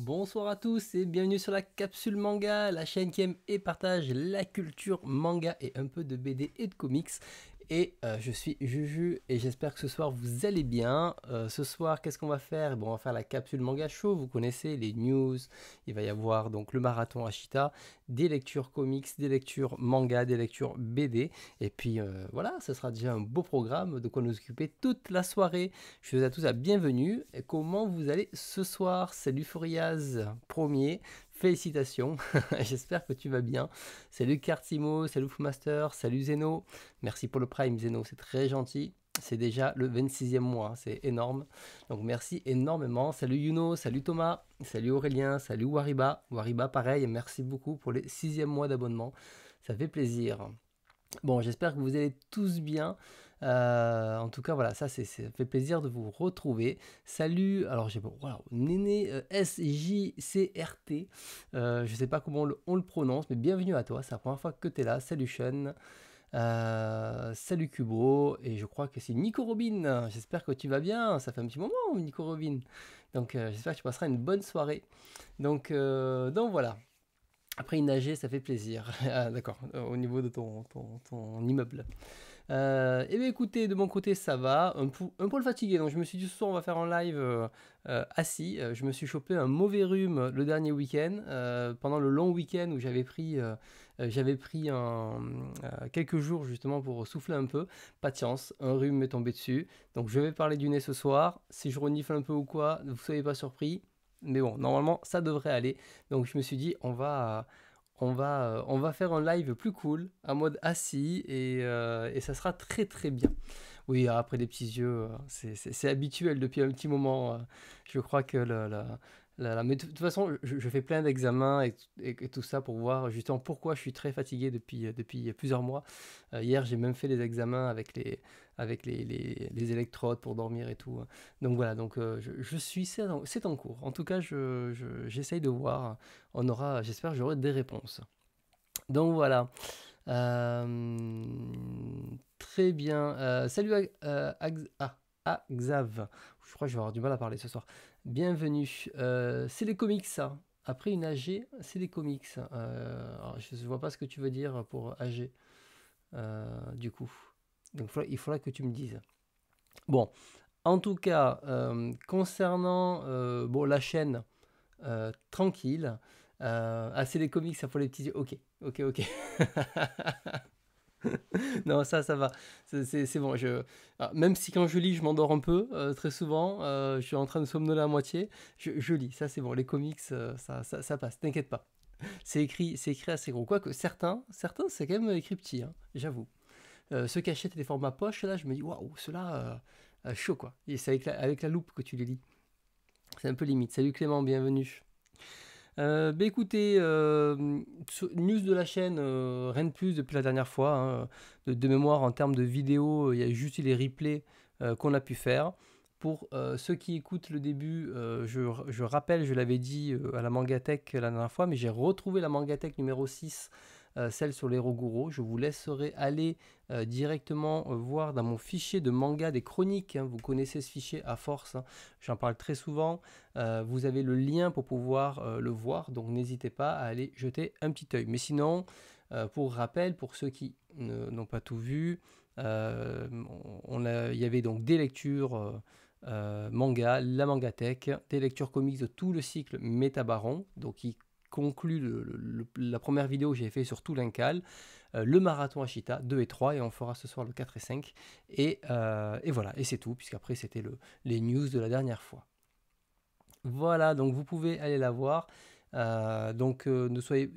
Bonsoir à tous et bienvenue sur la capsule manga, la chaîne qui aime et partage la culture manga et un peu de BD et de comics. Et je suis Juju et j'espère que ce soir vous allez bien. Ce soir, qu'est-ce qu'on va faire? Bon, on va faire la capsule manga show, vous connaissez les news. Il va y avoir donc le marathon Ashita, des lectures comics, des lectures manga, des lectures BD. Et puis voilà, ce sera déjà un beau programme de quoi nous occuper toute la soirée. Je vous souhaite à tous la bienvenue. Et comment vous allez ce soir? Salut Furiaz, premier. Félicitations, j'espère que tu vas bien. Salut Kartimo, salut Foodmaster, salut Zeno. Merci pour le Prime Zeno, c'est très gentil. C'est déjà le 26e mois, c'est énorme. Donc merci énormément. Salut Yuno, salut Thomas, salut Aurélien, salut Wariba. Wariba pareil, merci beaucoup pour les 6e mois d'abonnement. Ça fait plaisir. Bon, j'espère que vous allez tous bien. En tout cas, voilà, ça fait plaisir de vous retrouver. Salut, alors j'ai voilà, Néné SJCRT. Je sais pas comment on le prononce, mais bienvenue à toi. C'est la première fois que tu es là. Salut Sean. Salut Kubo. Et je crois que c'est Nico Robin. J'espère que tu vas bien. Ça fait un petit moment, Nico Robin. Donc j'espère que tu passeras une bonne soirée. Donc voilà. Après, il nageait, ça fait plaisir. Ah, d'accord, au niveau de ton immeuble. Eh bien, écoutez, de mon côté, ça va. Un poil fatigué, donc je me suis dit ce soir, on va faire un live assis. Je me suis chopé un mauvais rhume le dernier week-end, pendant le long week-end où j'avais pris quelques jours justement pour souffler un peu. Pas de chance, un rhume m'est tombé dessus. Donc, je vais parler du nez ce soir. Si je renifle un peu ou quoi, ne vous soyez pas surpris. Mais bon, normalement, ça devrait aller. Donc, je me suis dit, on va faire un live plus cool, en mode assis, et ça sera très très bien. Oui, après des petits yeux, c'est habituel depuis un petit moment. Je crois que mais de toute façon, je fais plein d'examens et tout ça pour voir justement pourquoi je suis très fatigué depuis plusieurs mois. Hier, j'ai même fait des examens avec les électrodes pour dormir et tout. Donc voilà, donc c'est en cours. En tout cas, j'essaye de voir. J'espère que j'aurai des réponses. Donc voilà. Euh, Très bien. Salut à Xav. Je crois que je vais avoir du mal à parler ce soir. Bienvenue. C'est les comics, ça. Après une AG, c'est les comics. Alors, je ne vois pas ce que tu veux dire pour AG, du coup. Donc il faudra que tu me dises. Bon, en tout cas, concernant bon, la chaîne, tranquille. C'est les comics, ça faut les petits yeux. Ok, ok, ok. Non, ça va. C'est bon. Même si quand je lis, je m'endors un peu, très souvent, je suis en train de somnoler à moitié, je lis. Ça, c'est bon. Les comics, ça passe. T'inquiète pas. C'est écrit assez gros. Quoique certains, c'est quand même écrit petit, hein, j'avoue. Ceux qui achètent des formats poche, là, je me dis, waouh, ceux-là, chaud, quoi. Et c'est avec la loupe que tu les lis. C'est un peu limite. Salut Clément, bienvenue. Bah écoutez, news de la chaîne, rien de plus depuis la dernière fois, hein. De mémoire, en termes de vidéos, il y a juste eu les replays qu'on a pu faire. Pour ceux qui écoutent le début, je rappelle, je l'avais dit à la Mangatech la dernière fois, mais j'ai retrouvé la Mangatech numéro 6, celle sur les Roguro. Je vous laisserai aller directement voir dans mon fichier de manga des chroniques, hein. Vous connaissez ce fichier à force, hein. J'en parle très souvent. Vous avez le lien pour pouvoir le voir, donc n'hésitez pas à aller jeter un petit œil. Mais sinon, pour rappel, pour ceux qui n'ont pas tout vu, il y avait donc des lectures manga, la Mangatech, des lectures comics de tout le cycle Métabaron, donc qui conclut la première vidéo que j'ai fait sur tout l'Incal, le marathon Ashita 2 et 3, et on fera ce soir le 4 et 5. Et voilà, et c'est tout, puisqu'après c'était les news de la dernière fois. Voilà, donc vous pouvez aller la voir. Donc ne soyez,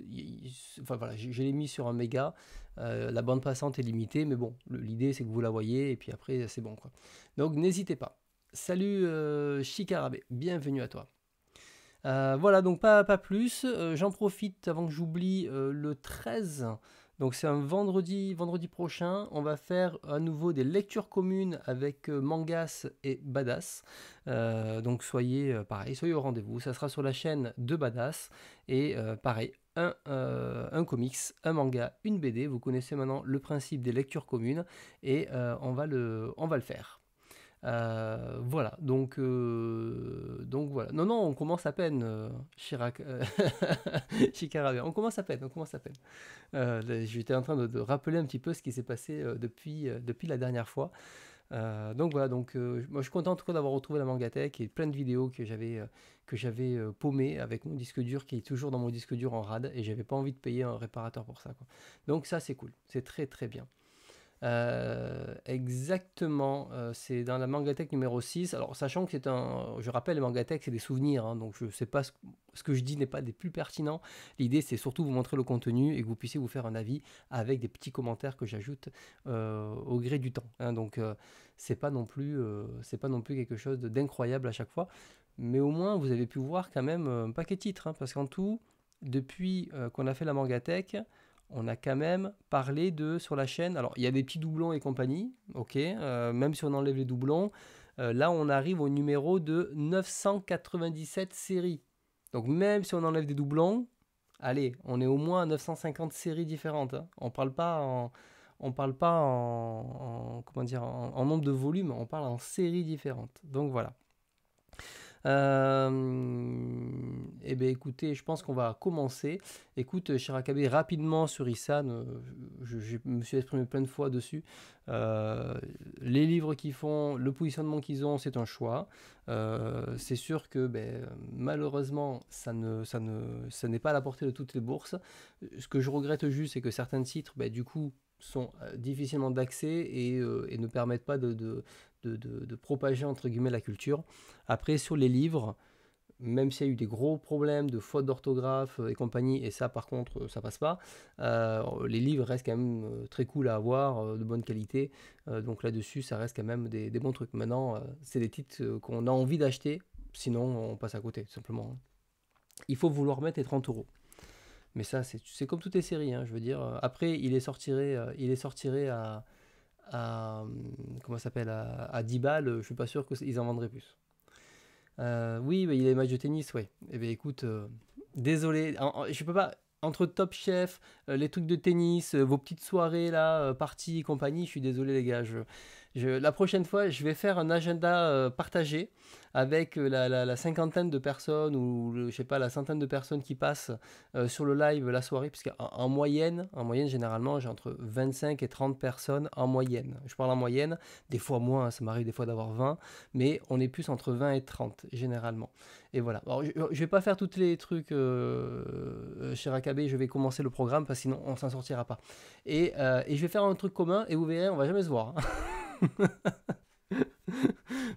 enfin voilà, je l'ai mis sur un méga. La bande passante est limitée, mais bon, l'idée c'est que vous la voyez et puis après c'est bon quoi. Donc n'hésitez pas. Salut Shikarabe, bienvenue à toi. Voilà, donc pas plus. J'en profite avant que j'oublie, le 13. Donc c'est un vendredi prochain. On va faire à nouveau des lectures communes avec Mangas et Badass. Donc pareil, soyez au rendez-vous. Ça sera sur la chaîne de Badass. Et pareil, un comics, un manga, une BD. Vous connaissez maintenant le principe des lectures communes. Et on va le faire. Voilà, donc voilà. Non, non, on commence à peine, Chirac, Chikarabe, on commence à peine, on commence à peine. J'étais en train de rappeler un petit peu ce qui s'est passé depuis la dernière fois. Donc voilà, moi je suis content en tout cas d'avoir retrouvé la Mangatech et plein de vidéos que j'avais paumées avec mon disque dur qui est toujours dans mon disque dur en RAD et j'avais pas envie de payer un réparateur pour ça, quoi. Donc ça c'est cool, c'est très très bien. Exactement, c'est dans la Mangatech numéro 6. Alors, sachant que je rappelle, les Mangatech, c'est des souvenirs, hein, donc je sais pas ce que je dis n'est pas des plus pertinents. L'idée, c'est surtout vous montrer le contenu et que vous puissiez vous faire un avis avec des petits commentaires que j'ajoute au gré du temps, hein. Donc, c'est pas non plus quelque chose d'incroyable à chaque fois, mais au moins, vous avez pu voir quand même un paquet de titres, hein, parce qu'en tout, depuis qu'on a fait la Mangatech, on a quand même parlé sur la chaîne. Alors, il y a des petits doublons et compagnie, ok, même si on enlève les doublons, là, on arrive au numéro de 997 séries. Donc, même si on enlève des doublons, allez, on est au moins à 950 séries différentes, hein. On parle pas en comment dire, en nombre de volumes, on parle en séries différentes. Donc, voilà. Eh bien, écoutez, je pense qu'on va commencer. Écoute, Shirakabe, rapidement sur Isan, je me suis exprimé plein de fois dessus. Euh, les livres qu'ils font, le positionnement qu'ils ont, c'est un choix. C'est sûr que malheureusement, ça n'est pas à la portée de toutes les bourses. Ce que je regrette juste, c'est que certains titres, du coup, sont difficilement d'accès et ne permettent pas de propager entre guillemets la culture. Après, sur les livres, même s'il y a eu des gros problèmes de fautes d'orthographe et compagnie, et ça par contre ça passe pas, les livres restent quand même très cool à avoir, de bonne qualité, donc là-dessus ça reste quand même des bons trucs. Maintenant, c'est des titres qu'on a envie d'acheter, sinon on passe à côté, tout simplement. Il faut vouloir mettre les 30 euros. Mais ça, c'est comme toutes les séries, hein, je veux dire. Après, il est sortiré comment ça s'appelle, à 10 balles, je suis pas sûr qu'ils en vendraient plus. Oui, il y a les matchs de tennis, ouais. Eh bien, écoute, désolé, je peux pas. Entre Top Chef, les trucs de tennis, vos petites soirées là, parties et compagnie, je suis désolé les gars. La prochaine fois, je vais faire un agenda partagé avec la cinquantaine de personnes ou je sais pas la centaine de personnes qui passent sur le live la soirée, puisqu'en moyenne, généralement, j'ai entre 25 et 30 personnes en moyenne. Je parle en moyenne, des fois moins, hein, ça m'arrive des fois d'avoir 20, mais on est plus entre 20 et 30 généralement. Et voilà. Alors, je vais pas faire tous les trucs chez Rakabe, je vais commencer le programme parce que sinon on s'en sortira pas. Et je vais faire un truc commun et vous verrez, on va jamais se voir, hein.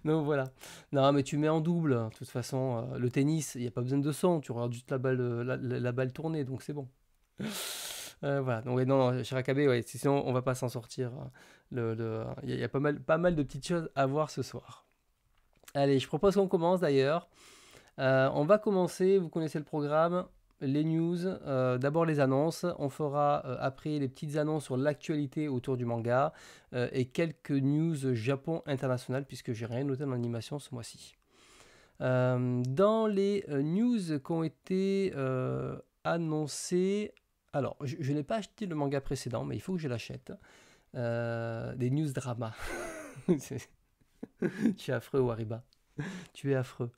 Donc voilà. Non, mais tu mets en double. De toute façon, le tennis, il n'y a pas besoin de son. Tu regardes juste la balle, la balle tourner, donc c'est bon. Voilà. Donc, ouais, non, Shirakabe, ouais, sinon on va pas s'en sortir. Il y a pas mal de petites choses à voir ce soir. Allez, je propose qu'on commence d'ailleurs. On va commencer, vous connaissez le programme, les news, d'abord les annonces, on fera après les petites annonces sur l'actualité autour du manga et quelques news Japon international puisque j'ai rien noté dans l'animation ce mois-ci. Dans les news qui ont été annoncées, alors je n'ai pas acheté le manga précédent mais il faut que je l'achète. Des news drama. Tu es affreux Wariba, tu es affreux.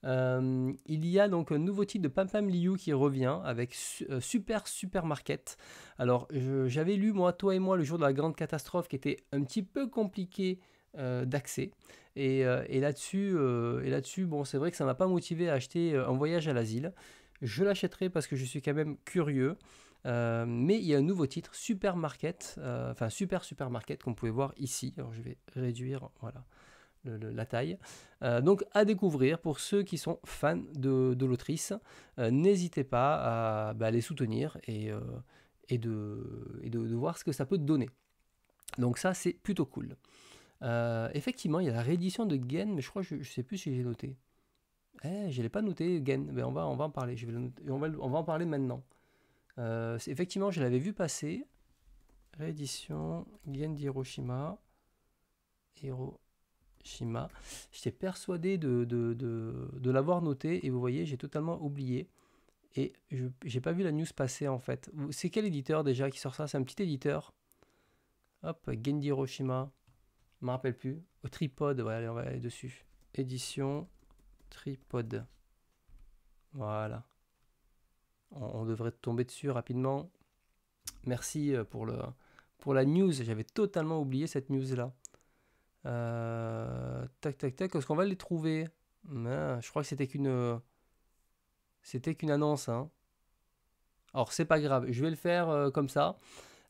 Il y a donc un nouveau titre de Pam Pam Liu qui revient avec Super Supermarket. Alors, j'avais lu, moi, toi et moi, le jour de la grande catastrophe qui était un petit peu compliqué d'accès. Et là-dessus, bon, c'est vrai que ça m'a pas motivé à acheter Un voyage à l'asile. Je l'achèterai parce que je suis quand même curieux. Mais il y a un nouveau titre, Supermarket, enfin Super Supermarket, qu'on pouvait voir ici. Alors, je vais réduire, voilà la taille. Donc à découvrir pour ceux qui sont fans de l'autrice. N'hésitez pas à les soutenir et de voir ce que ça peut donner. Donc ça c'est plutôt cool. Effectivement il y a la réédition de Gen, mais je crois que je ne sais plus si j'ai noté. Je ne l'ai pas noté Gen, mais on va en parler. On va en parler maintenant. Effectivement je l'avais vu passer. Réédition Gen d'Hiroshima. Shima. J'étais persuadé de l'avoir noté et vous voyez, j'ai totalement oublié. Et j'ai pas vu la news passer en fait. C'est quel éditeur déjà qui sort ça? C'est un petit éditeur. Hop, Gendy Hiroshima. Je me rappelle plus. Au tripode, ouais, allez, on va aller dessus. Édition tripode. Voilà. On devrait tomber dessus rapidement. Merci pour la news. J'avais totalement oublié cette news-là. Tac, tac, tac. Est-ce qu'on va les trouver? Je crois que c'était qu'une annonce. Hein. Alors, c'est pas grave. Je vais le faire comme ça.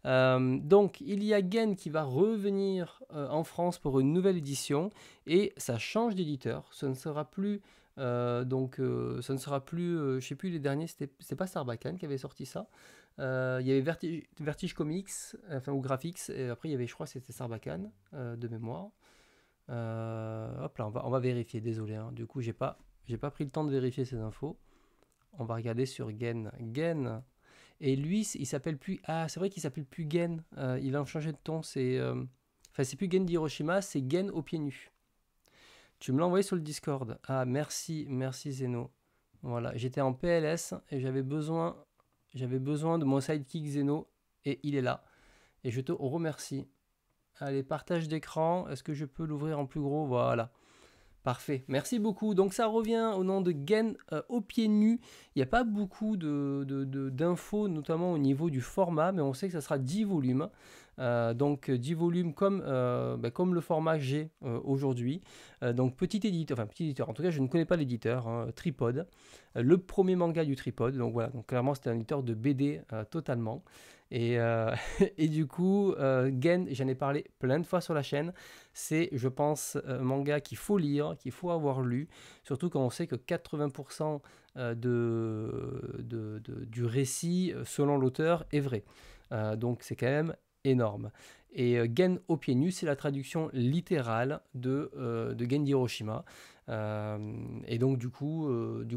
Donc, il y a Gen qui va revenir en France pour une nouvelle édition. Et ça change d'éditeur. Ce ne sera plus... ce ne sera plus, je sais plus les derniers, c'est pas Sarbacane qui avait sorti ça. Il y avait Vertige Comics, enfin ou Graphics, et après il y avait, je crois, c'était Sarbacane de mémoire. Hop là, on va vérifier. Désolé. Hein. Du coup, j'ai pas pris le temps de vérifier ces infos. On va regarder sur Gen. Gen. Et lui, il s'appelle plus. Ah, c'est vrai qu'il s'appelle plus Gen. Il a changé de ton. C'est plus Gen d'Hiroshima, c'est Gen aux pieds nus. Tu me l'as envoyé sur le Discord. Ah, merci Zeno. Voilà, j'étais en PLS et j'avais besoin de mon sidekick Zeno et il est là. Et je te remercie. Allez, partage d'écran. Est-ce que je peux l'ouvrir en plus gros? Voilà. Parfait, merci beaucoup. Donc ça revient au nom de Gen aux pieds nus. Il n'y a pas beaucoup d'infos, notamment au niveau du format, mais on sait que ça sera 10 volumes. Donc 10 volumes comme le format que j'ai aujourd'hui. Donc petit éditeur, en tout cas je ne connais pas l'éditeur, hein, Tripod. Le premier manga du Tripod, donc voilà, donc clairement c'était un éditeur de BD totalement. Et, et du coup, Gen, j'en ai parlé plein de fois sur la chaîne. C'est, je pense, un manga qu'il faut lire, qu'il faut avoir lu. Surtout quand on sait que 80% du récit, selon l'auteur, est vrai. Donc c'est quand même énorme. Et Gen aux pieds nus, c'est la traduction littérale de Gen d'Hiroshima. Et donc du coup,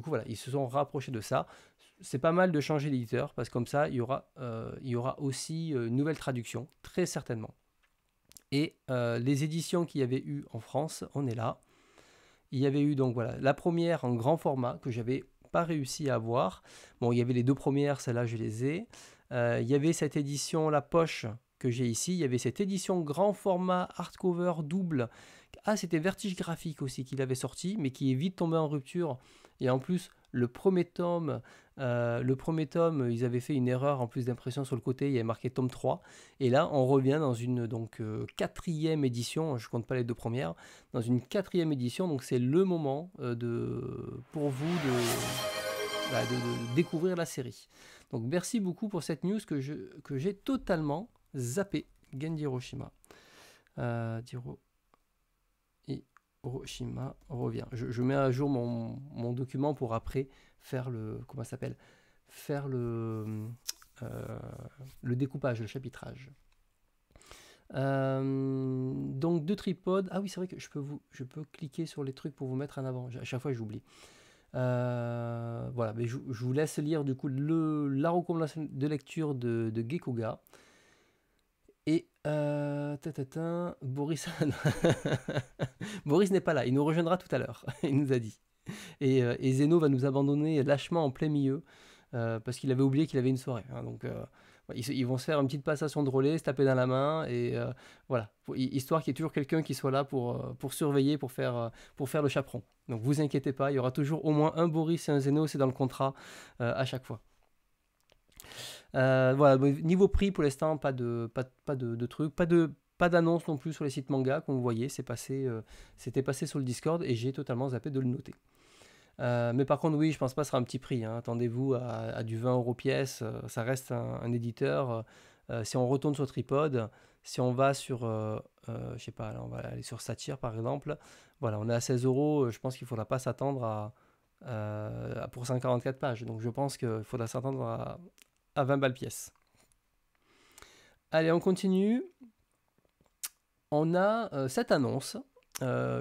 voilà, ils se sont rapprochés de ça. C'est pas mal de changer d'éditeur parce que comme ça, il y aura aussi une nouvelle traduction, très certainement. Et les éditions qu'il y avait eu en France, on est là. Il y avait eu donc voilà la première en grand format que j'avais pas réussi à avoir. Bon, il y avait les deux premières, celles-là je les ai. Il y avait cette édition La Poche que j'ai ici. Il y avait cette édition grand format hardcover double. Ah, c'était Vertige Graphique aussi qu'il avait sorti, mais qui est vite tombé en rupture. Et en plus, le premier tome, ils avaient fait une erreur en plus d'impression sur le côté, il y avait marqué tome 3. Et là, on revient dans une quatrième édition, je ne compte pas les deux premières, dans une quatrième édition. Donc c'est le moment pour vous de découvrir la série. Donc merci beaucoup pour cette news que j'ai totalement zappé. Gen d'Hiroshima. Hiroshima revient. Je mets à jour mon document pour après faire le découpage, le chapitrage. Donc deux tripodes. Ah oui, c'est vrai que je peux cliquer sur les trucs pour vous mettre en avant. À chaque fois, j'oublie. Voilà, mais je vous laisse lire du coup la recommandation de lecture de Gekuga. Et Boris, Boris n'est pas là, il nous rejoindra tout à l'heure, il nous a dit. Et Zeno va nous abandonner lâchement en plein milieu parce qu'il avait oublié qu'il avait une soirée. Hein, donc ils vont se faire une petite passation de relais, se taper dans la main et voilà, histoire qu'il y ait toujours quelqu'un qui soit là pour surveiller, pour faire le chaperon. Donc vous inquiétez pas, il y aura toujours au moins un Boris et un Zeno, c'est dans le contrat à chaque fois. Voilà, niveau prix pour l'instant, pas de trucs, pas d'annonce non plus sur les sites manga, comme vous voyez, c'était passé sur le Discord et j'ai totalement zappé de le noter. Mais par contre, oui, je pense pas que ce sera un petit prix. Hein. Attendez-vous à du 20 € pièce, ça reste un éditeur. Si on retourne sur Tripod, si on va sur, je sais pas, là, on va aller sur Satyr par exemple, voilà, on est à 16 €. Je pense qu'il ne faudra pas s'attendre pour 144 pages. Donc je pense qu'il faudra s'attendre à 20 balles pièce. Allez, on continue. On a cette annonce.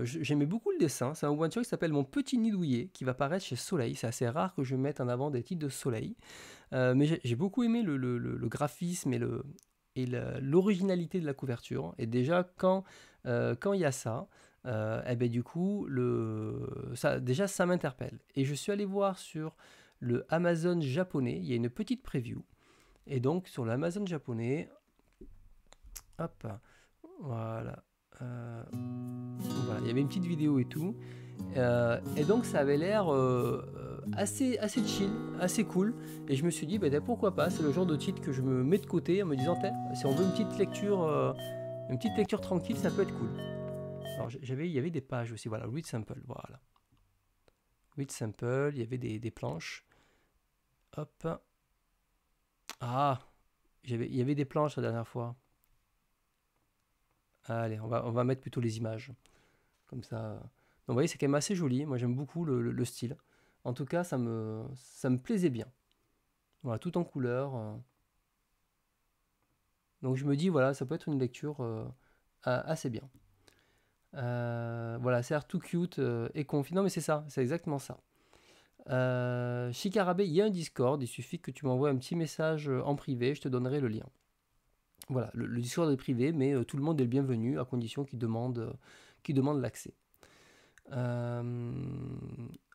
J'aimais beaucoup le dessin. C'est un one-shot qui s'appelle Mon Petit Nid Douillet qui va paraître chez Soleil. C'est assez rare que je mette en avant des titres de Soleil. Mais j'ai beaucoup aimé le graphisme et l'originalité de la couverture. Et déjà, quand il y a ça, du coup, ça m'interpelle. Et je suis allé voir sur le Amazon japonais, il y a une petite preview. Et donc, sur l'Amazon japonais, hop, voilà. Voilà, il y avait une petite vidéo et tout. Et donc ça avait l'air assez chill, assez cool. Et je me suis dit, bah, pourquoi pas, c'est le genre de titre que je me mets de côté en me disant, si on veut une petite lecture tranquille, ça peut être cool. Alors il y avait des pages aussi, voilà, Read Sample, voilà. Read Sample, il y avait des planches. Hop. Ah, il y avait des planches la dernière fois. Allez, on va mettre plutôt les images. Comme ça. Donc vous voyez, c'est quand même assez joli. Moi j'aime beaucoup le style. En tout cas, ça me plaisait bien. Voilà, tout en couleur. Donc je me dis, voilà, ça peut être une lecture assez bien. Voilà, c'est l'air tout cute et confi. Non mais c'est ça, c'est exactement ça. Shikarabe, il y a un Discord, il suffit que tu m'envoies un petit message en privé, je te donnerai le lien. Voilà, le Discord est privé, mais tout le monde est le bienvenu à condition qu'il demande l'accès.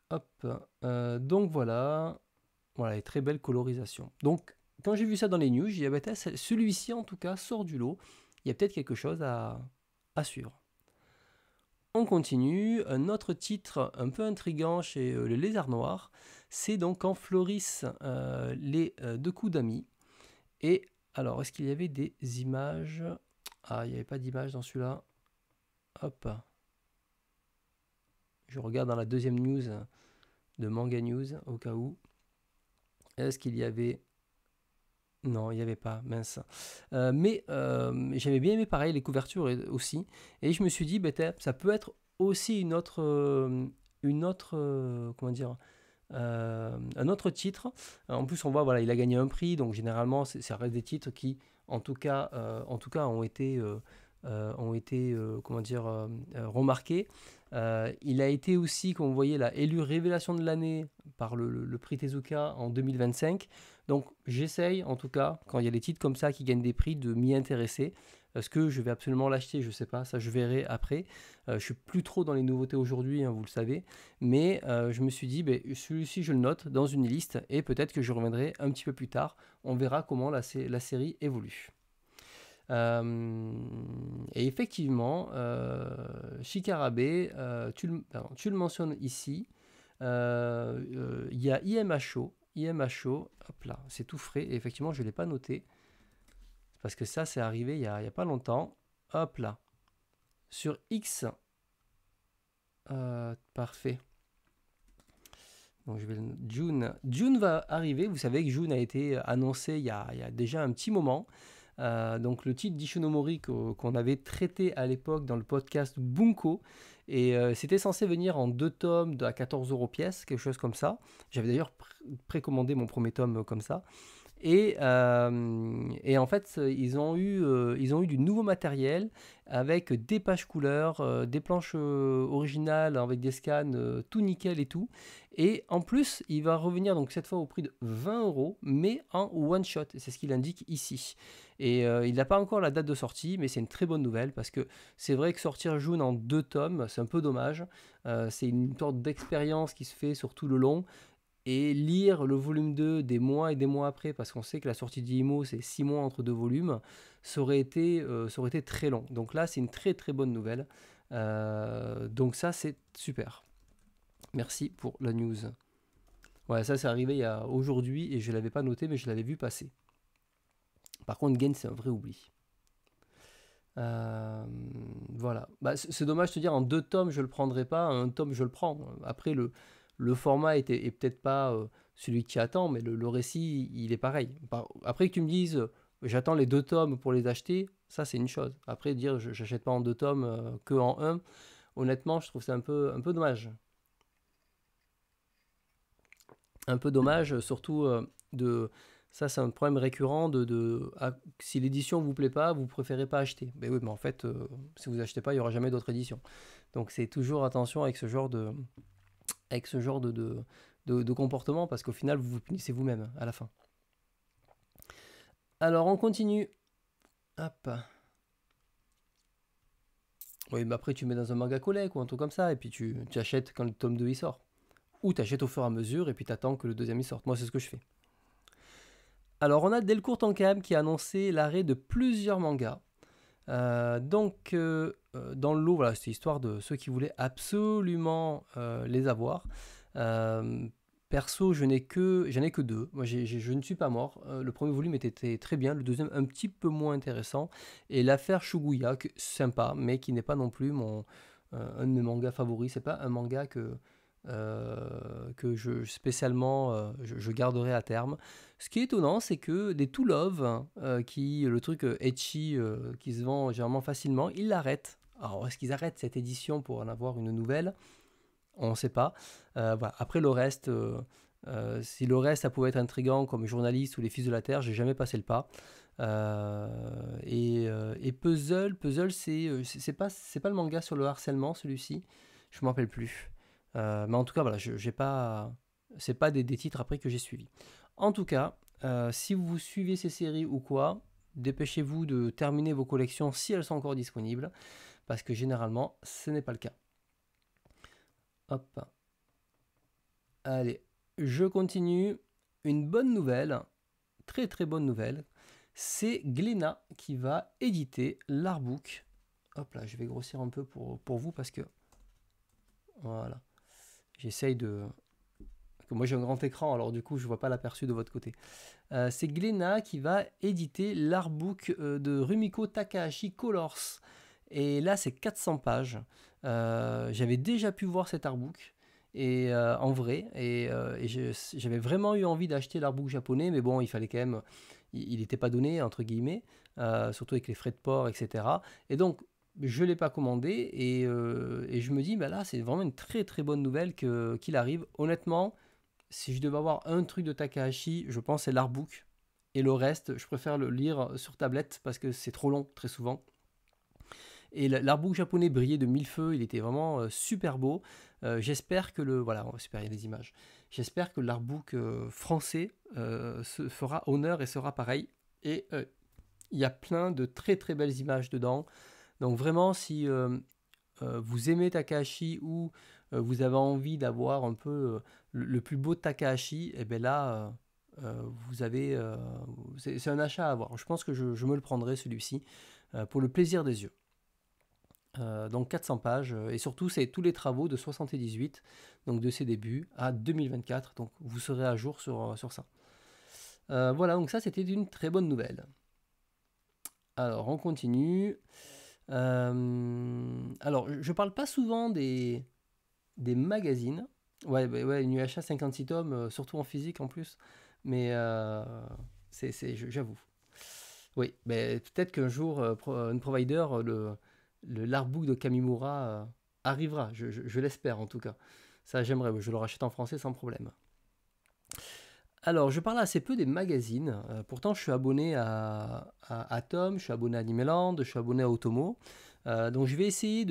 Hop, donc voilà, et très belle colorisation. Donc quand j'ai vu ça dans les news, j'ai dit, celui-ci en tout cas sort du lot, il y a peut-être quelque chose à suivre. On continue, un autre titre un peu intriguant chez le Lézard Noir, c'est donc quand fleurissent les deux coups d'amis. Et alors, est-ce qu'il y avait des images? Ah, il n'y avait pas d'images dans celui-là. Hop. Je regarde dans la deuxième news de Manga News, au cas où. Est-ce qu'il y avait... Non, il n'y avait pas, mince. Mais j'avais bien aimé pareil les couvertures aussi. Et je me suis dit, ça peut être aussi une autre comment dire, un autre titre. En plus, on voit, voilà, il a gagné un prix, donc généralement, ça reste des titres qui, en tout cas, ont été comment dire, remarqués. Il a été aussi, comme vous voyez là, élu révélation de l'année par le prix Tezuka en 2025. Donc j'essaye, en tout cas, quand il y a des titres comme ça qui gagnent des prix, de m'y intéresser. Est-ce que je vais absolument l'acheter? Je ne sais pas, ça je verrai après. Je suis plus trop dans les nouveautés aujourd'hui, hein, vous le savez. Mais je me suis dit, celui-ci je le note dans une liste et peut-être que je reviendrai un petit peu plus tard. On verra comment la série évolue. Et effectivement, Shikarabe, tu le mentionnes ici. Il y a IMHO, hop là, c'est tout frais. Et effectivement, je ne l'ai pas noté. Parce que ça, c'est arrivé il y a pas longtemps. Hop là. Sur X. Parfait. Donc June va arriver. Vous savez que June a été annoncé il y a déjà un petit moment. Donc le titre d'Ishinomori qu'on avait traité à l'époque dans le podcast Bunko. Et c'était censé venir en 2 tomes à 14 € pièce, quelque chose comme ça. J'avais d'ailleurs précommandé mon premier tome comme ça. Et en fait, ils ont eu du nouveau matériel avec des pages couleurs, des planches originales avec des scans, tout nickel et tout. Et en plus, il va revenir donc cette fois au prix de 20 €, mais en one shot. C'est ce qu'il indique ici. Et il n'a pas encore la date de sortie, mais c'est une très bonne nouvelle parce que c'est vrai que sortir June en 2 tomes, c'est un peu dommage. C'est une sorte d'expérience qui se fait sur tout le long. Et lire le volume 2 des mois et des mois après, parce qu'on sait que la sortie d'IMO, c'est 6 mois entre 2 volumes, ça aurait été très long. Donc là, c'est une très très bonne nouvelle. Donc ça, c'est super. Merci pour la news. Ouais, ça, c'est arrivé aujourd'hui et je ne l'avais pas noté, mais je l'avais vu passer. Par contre, Gain, c'est un vrai oubli. Voilà. C'est dommage de te dire, en 2 tomes, je ne le prendrai pas, un tome, je le prends. Après, le format est peut-être pas celui que tu attends, mais le récit, il est pareil. Après que tu me dises, j'attends les 2 tomes pour les acheter, ça c'est une chose. Après, dire, j'achète pas en 2 tomes, que en 1, honnêtement, je trouve ça un peu dommage. Un peu dommage, surtout ça c'est un problème récurrent si l'édition vous plaît pas, vous préférez pas acheter. Mais oui, mais en fait, si vous achetez pas, il y aura jamais d'autre édition. Donc c'est toujours attention avec ce genre de comportement, parce qu'au final, vous vous punissez vous-même à la fin. Alors, on continue. Hop. Oui, mais après, tu mets dans un manga collègue ou un truc comme ça, et puis tu achètes quand le tome 2 il sort. Ou tu achètes au fur et à mesure, et puis tu attends que le deuxième il sorte. Moi, c'est ce que je fais. Alors, on a Delcourt Tonkam qui a annoncé l'arrêt de plusieurs mangas. Donc, dans le lot, voilà, c'était histoire de ceux qui voulaient absolument les avoir. Perso, j'en ai que deux. Moi, je ne suis pas mort. Le premier volume était très bien, le deuxième un petit peu moins intéressant. Et l'affaire Shuguya, sympa, mais qui n'est pas non plus un de mes mangas favoris. C'est pas un manga que je garderai à terme. Ce qui est étonnant, c'est que des To Love, le truc ecchi qui se vend généralement facilement, ils l'arrêtent. Alors, est-ce qu'ils arrêtent cette édition pour en avoir une nouvelle? On ne sait pas. Voilà. Après, le reste, si le reste, ça pouvait être intriguant comme journaliste ou les Fils de la Terre, j'ai jamais passé le pas. Et Puzzle, c'est pas le manga sur le harcèlement, celui-ci. Je me rappelle plus. Mais en tout cas, voilà, j'ai pas, c'est pas des titres après que j'ai suivis. En tout cas, si vous suivez ces séries ou quoi, dépêchez-vous de terminer vos collections si elles sont encore disponibles, parce que généralement, ce n'est pas le cas. Hop. Allez, je continue. Une bonne nouvelle, très très bonne nouvelle, c'est Glénat qui va éditer l'artbook. Hop là, je vais grossir un peu pour vous parce que voilà, j'essaye de. Moi j'ai un grand écran, alors du coup je vois pas l'aperçu de votre côté. C'est Glénat qui va éditer l'artbook de Rumiko Takahashi Colors. Et là c'est 400 pages. J'avais déjà pu voir cet artbook. Et en vrai, j'avais vraiment eu envie d'acheter l'artbook japonais, mais bon, il fallait quand même, il n'était pas donné, entre guillemets, surtout avec les frais de port, etc. Et donc, je ne l'ai pas commandé, et je me dis, bah là, c'est vraiment une très très bonne nouvelle qu'il arrive. Honnêtement, si je devais avoir un truc de Takahashi, je pense c'est l'artbook, et le reste, je préfère le lire sur tablette, parce que c'est trop long, très souvent. Et l'artbook japonais brillait de mille feux, il était vraiment super beau. J'espère que voilà, super, il y a des images. J'espère que l'artbook français se fera honneur et sera pareil. Et il y a plein de très très belles images dedans. Donc vraiment, si vous aimez Takahashi ou vous avez envie d'avoir un peu le plus beau de Takahashi, et bien là, vous avez, c'est un achat à avoir. Je pense que je me le prendrai celui-ci pour le plaisir des yeux. Donc 400 pages, et surtout c'est tous les travaux de 78, donc de ses débuts à 2024, donc vous serez à jour sur ça. Voilà, donc ça c'était une très bonne nouvelle. Alors on continue. Alors je parle pas souvent des magazines. Ouais, Inuyasha 56 tomes, surtout en physique en plus, mais j'avoue. Oui, mais peut-être qu'un jour, un provider, l'artbook de Kamimura arrivera, je l'espère en tout cas. Ça, j'aimerais, je le rachète en français sans problème. Alors, je parle assez peu des magazines. Pourtant, je suis abonné à Atom, je suis abonné à Animeland, je suis abonné à Otomo. Donc, je vais essayer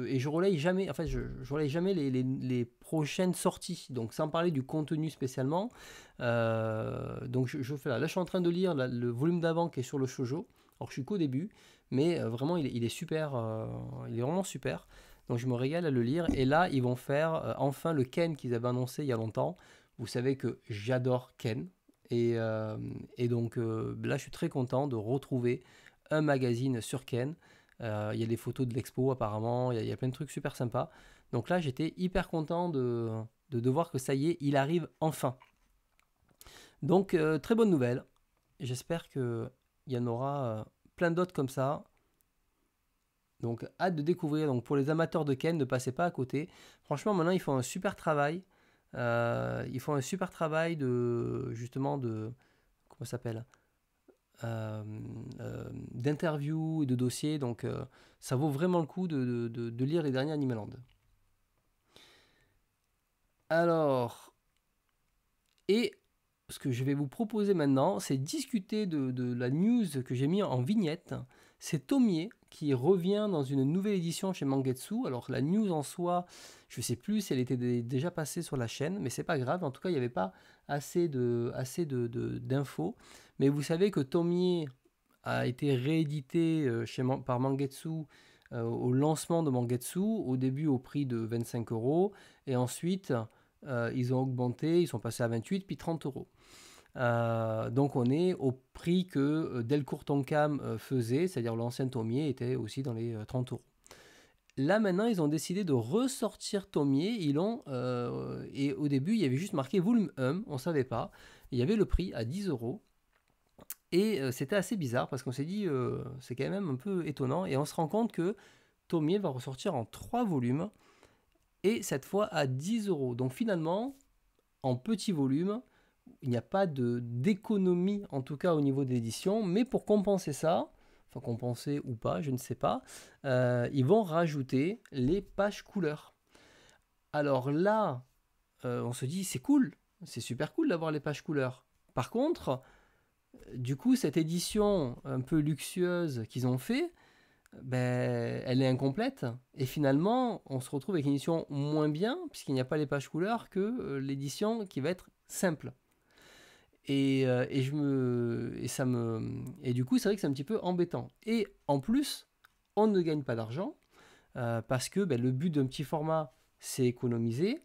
et je relaye jamais, en fait, je relaye jamais les prochaines sorties. Donc, sans parler du contenu spécialement. Donc, je fais là. Là, je suis en train de lire le volume d'avant qui est sur le shoujo. Alors, je suis qu'au début, mais vraiment, il est super. Il est vraiment super. Donc, je me régale à le lire. Et là, ils vont faire enfin le Ken qu'ils avaient annoncé il y a longtemps. Vous savez que j'adore Ken. Et donc là, je suis très content de retrouver un magazine sur Ken. Il y a des photos de l'expo apparemment, il y a plein de trucs super sympas. Donc là, j'étais hyper content de voir que ça y est, il arrive enfin. Donc très bonne nouvelle. J'espère qu'il y en aura plein d'autres comme ça. Donc hâte de découvrir. Donc pour les amateurs de Ken, ne passez pas à côté. Franchement, maintenant, ils font un super travail. Ils font un super travail justement comment ça s'appelle, d'interviews et de dossiers, donc ça vaut vraiment le coup de lire les derniers Animeland. Alors, et ce que je vais vous proposer maintenant, c'est discuter de la news que j'ai mis en vignette. C'est Tomie qui revient dans une nouvelle édition chez Mangetsu. Alors la news en soi, je ne sais plus si elle était déjà passée sur la chaîne, mais c'est pas grave. En tout cas, il n'y avait pas assez d'infos. Mais vous savez que Tomie a été réédité par Mangetsu au lancement de Mangetsu, au début au prix de 25 €, et ensuite ils ont augmenté, ils sont passés à 28 puis 30 €. Donc on est au prix que Delcourt Tonkam faisait, c'est-à-dire l'ancien Tomie était aussi dans les 30 €. Là maintenant, ils ont décidé de ressortir Tomier. Et au début, il y avait juste marqué volume 1, on ne savait pas. Il y avait le prix à 10 euros. Et c'était assez bizarre parce qu'on s'est dit, c'est quand même un peu étonnant. Et on se rend compte que Tomier va ressortir en 3 volumes. Et cette fois à 10 euros. Donc finalement, en petit volume, il n'y a pas d'économie, en tout cas au niveau de l'édition. Mais pour compenser ça, enfin compenser ou pas, je ne sais pas, ils vont rajouter les pages couleurs. Alors là, on se dit, c'est cool, c'est super cool d'avoir les pages couleurs. Par contre, du coup, cette édition un peu luxueuse qu'ils ont fait, ben, elle est incomplète. Et finalement, on se retrouve avec une édition moins bien, puisqu'il n'y a pas les pages couleurs, que l'édition qui va être simple. Et du coup, c'est vrai que c'est un petit peu embêtant. Et en plus, on ne gagne pas d'argent, parce que ben, le but d'un petit format, c'est économiser,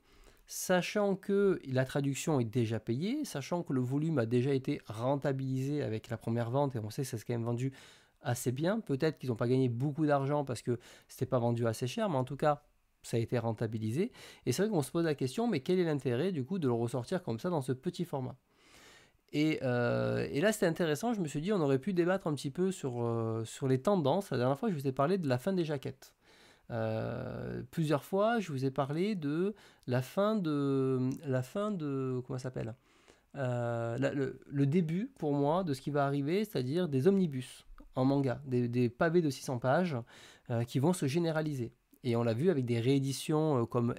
sachant que la traduction est déjà payée, sachant que le volume a déjà été rentabilisé avec la première vente, et on sait que ça s'est quand même vendu assez bien. Peut-être qu'ils n'ont pas gagné beaucoup d'argent parce que c'était pas vendu assez cher, mais en tout cas, ça a été rentabilisé. Et c'est vrai qu'on se pose la question, mais quel est l'intérêt du coup de le ressortir comme ça dans ce petit format? Et là, c'était intéressant. Je me suis dit, on aurait pu débattre un petit peu sur les tendances. La dernière fois, je vous ai parlé de la fin des jaquettes. Plusieurs fois, je vous ai parlé de comment ça s'appelle, le début pour moi de ce qui va arriver, c'est-à-dire des omnibus en manga, des pavés de 600 pages qui vont se généraliser. Et on l'a vu avec des rééditions comme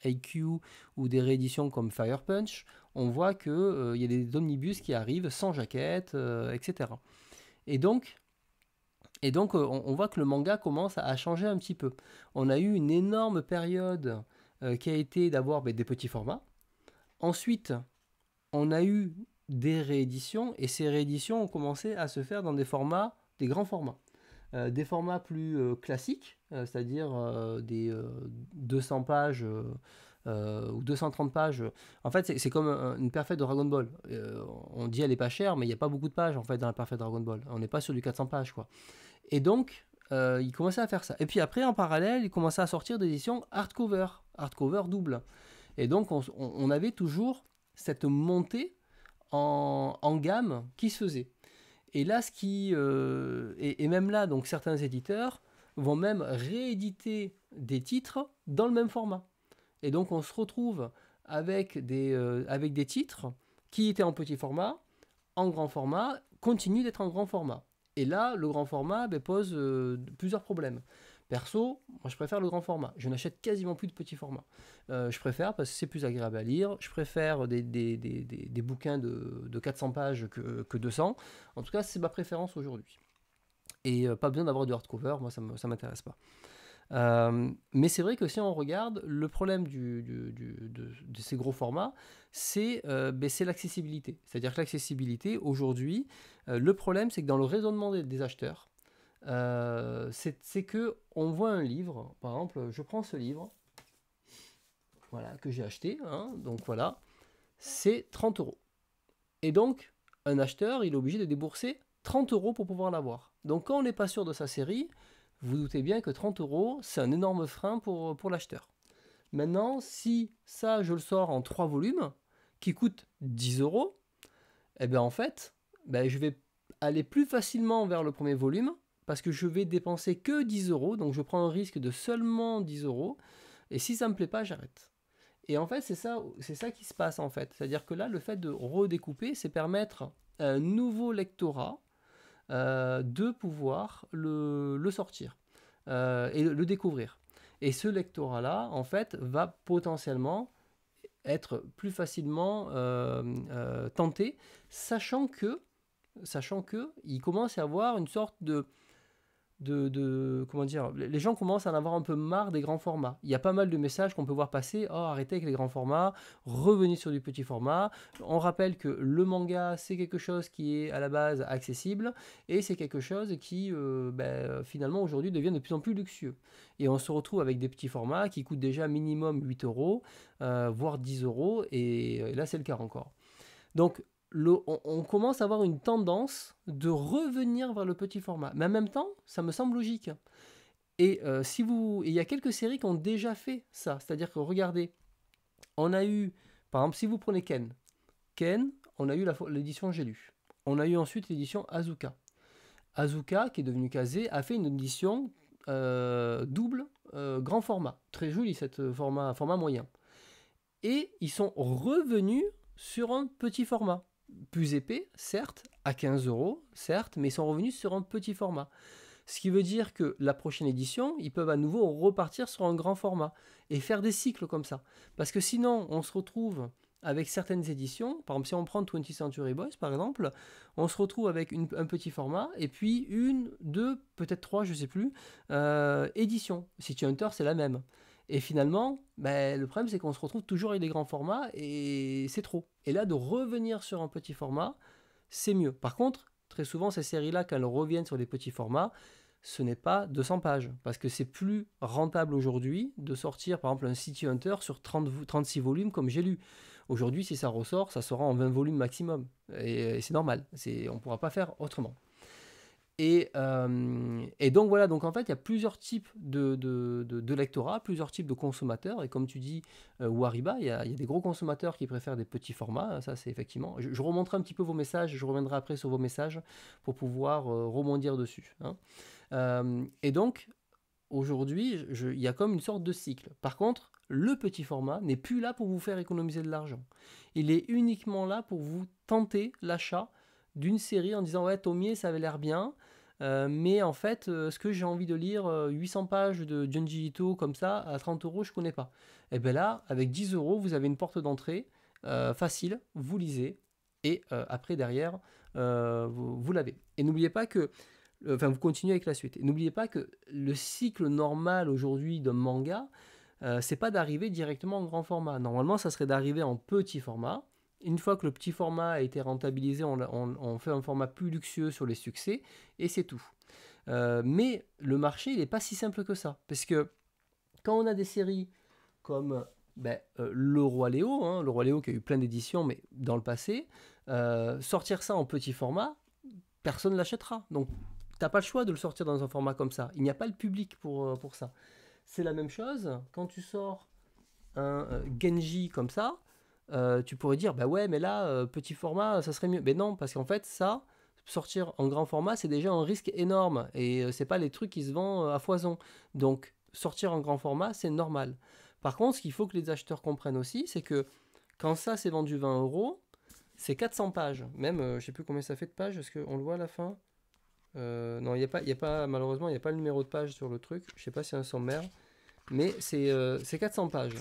AQ ou des rééditions comme Fire Punch, on voit qu'il y a des omnibus qui arrivent sans jaquette, etc. Et donc, on voit que le manga commence à changer un petit peu. On a eu une énorme période qui a été d'avoir des petits formats. Ensuite, on a eu des rééditions, et ces rééditions ont commencé à se faire dans des grands formats. Des formats plus classiques, c'est-à-dire des 200 pages ou 230 pages. En fait, c'est comme une Perfect Dragon Ball. On dit elle est pas chère, mais il n'y a pas beaucoup de pages en fait dans la Perfect Dragon Ball. On n'est pas sur du 400 pages, quoi. Et donc, il commençait à faire ça. Et puis après, en parallèle, il commençait à sortir des éditions hardcover double. Et donc, on avait toujours cette montée en gamme qui se faisait. Et là, et même là, donc certains éditeurs vont même rééditer des titres dans le même format. Et donc, on se retrouve avec des titres qui étaient en petit format, en grand format, continuent d'être en grand format. Et là, le grand format pose plusieurs problèmes. Perso, moi je préfère le grand format. Je n'achète quasiment plus de petits formats. Je préfère parce que c'est plus agréable à lire. Je préfère des bouquins de 400 pages que 200. En tout cas, c'est ma préférence aujourd'hui. Et pas besoin d'avoir du hardcover, moi ça ne m'intéresse pas. Mais c'est vrai que si on regarde, le problème de ces gros formats, c'est l'accessibilité. C'est-à-dire que l'accessibilité, aujourd'hui, le problème, c'est que dans le raisonnement des acheteurs, c'est que on voit un livre, par exemple, je prends ce livre, voilà, que j'ai acheté, hein, donc voilà, c'est 30 euros. Et donc, un acheteur, il est obligé de débourser 30 euros pour pouvoir l'avoir. Donc, quand on n'est pas sûr de sa série, vous doutez bien que 30 euros, c'est un énorme frein pour l'acheteur. Maintenant, si ça, je le sors en 3 volumes, qui coûtent 10 euros, eh bien en fait, je vais aller plus facilement vers le premier volume, parce que je vais dépenser que 10 euros, donc je prends un risque de seulement 10 euros, et si ça ne me plaît pas, j'arrête. Et en fait, c'est ça qui se passe en fait. C'est-à-dire que là, le fait de redécouper, c'est permettre à un nouveau lectorat de pouvoir le sortir et le découvrir. Et ce lectorat-là, en fait, va potentiellement être plus facilement tenté, sachant que il commence à y avoir une sorte comment dire, les gens commencent à en avoir un peu marre des grands formats. Il y a pas mal de messages qu'on peut voir passer, oh arrêtez avec les grands formats, revenez sur du petit format. On rappelle que le manga c'est quelque chose qui est à la base accessible et c'est quelque chose qui finalement aujourd'hui devient de plus en plus luxueux. Et on se retrouve avec des petits formats qui coûtent déjà minimum 8 euros, voire 10 euros, et là c'est le cas encore. Donc on commence à avoir une tendance de revenir vers le petit format. Mais en même temps, ça me semble logique. Et il y a quelques séries qui ont déjà fait ça. C'est-à-dire que regardez, on a eu, par exemple, si vous prenez Ken, on a eu l'édition J'ai lu. On a eu ensuite l'édition Azuka. Azuka, qui est devenue Kazé, a fait une édition double, grand format. Très joli, cette format moyen. Et ils sont revenus sur un petit format. Plus épais, certes, à 15 euros, certes, mais ils sont revenus sur un petit format. Ce qui veut dire que la prochaine édition, ils peuvent à nouveau repartir sur un grand format et faire des cycles comme ça. Parce que sinon, on se retrouve avec certaines éditions, par exemple si on prend 20th Century Boys par exemple, on se retrouve avec un petit format et puis une, deux, peut-être trois, je ne sais plus, éditions. City Hunter c'est la même. Et finalement, ben, le problème c'est qu'on se retrouve toujours avec des grands formats et c'est trop. Et là de revenir sur un petit format, c'est mieux. Par contre, très souvent ces séries-là, quand elles reviennent sur des petits formats, ce n'est pas 200 pages, parce que c'est plus rentable aujourd'hui de sortir par exemple un City Hunter sur 36 volumes comme j'ai lu. Aujourd'hui, si ça ressort, ça sera en 20 volumes maximum. Et c'est normal, on ne pourra pas faire autrement. Et donc voilà, donc en fait, il y a plusieurs types de lectorat, plusieurs types de consommateurs. Et comme tu dis, Wariba, il y a des gros consommateurs qui préfèrent des petits formats. Ça, c'est effectivement. Je remonterai un petit peu vos messages, je reviendrai après sur vos messages pour pouvoir rebondir dessus. Hein. Et donc, aujourd'hui, il y a comme une sorte de cycle. Par contre, le petit format n'est plus là pour vous faire économiser de l'argent. Il est uniquement là pour vous tenter l'achat d'une série en disant ouais, Tomier, ça avait l'air bien, mais en fait, ce que j'ai envie de lire 800 pages de Junji Ito comme ça à 30 euros, je connais pas. Et bien là, avec 10 euros, vous avez une porte d'entrée facile, vous lisez, et après derrière, vous l'avez. Et n'oubliez pas que enfin, vous continuez avec la suite. Et n'oubliez pas que le cycle normal aujourd'hui d'un manga, c'est pas d'arriver directement en grand format. Normalement, ça serait d'arriver en petit format. Une fois que le petit format a été rentabilisé, on fait un format plus luxueux sur les succès, et c'est tout. Mais le marché, il n'est pas si simple que ça. Parce que quand on a des séries comme Le Roi Léo, hein, Le Roi Léo qui a eu plein d'éditions, mais dans le passé, sortir ça en petit format, personne ne l'achètera. Donc, t'as pas le choix de le sortir dans un format comme ça. Il n'y a pas le public pour ça. C'est la même chose quand tu sors un Genji comme ça. Tu pourrais dire, bah ouais, mais là, petit format, ça serait mieux. Mais non, parce qu'en fait, ça, sortir en grand format, c'est déjà un risque énorme. Et c'est pas les trucs qui se vendent à foison. Donc, sortir en grand format, c'est normal. Par contre, ce qu'il faut que les acheteurs comprennent aussi, c'est que quand ça, c'est vendu 20 euros, c'est 400 pages. Même, je sais plus combien ça fait de pages, est-ce qu'on le voit à la fin non, y a pas, malheureusement, il n'y a pas le numéro de page sur le truc. Je sais pas si c'est un sommaire. Mais c'est 400 pages.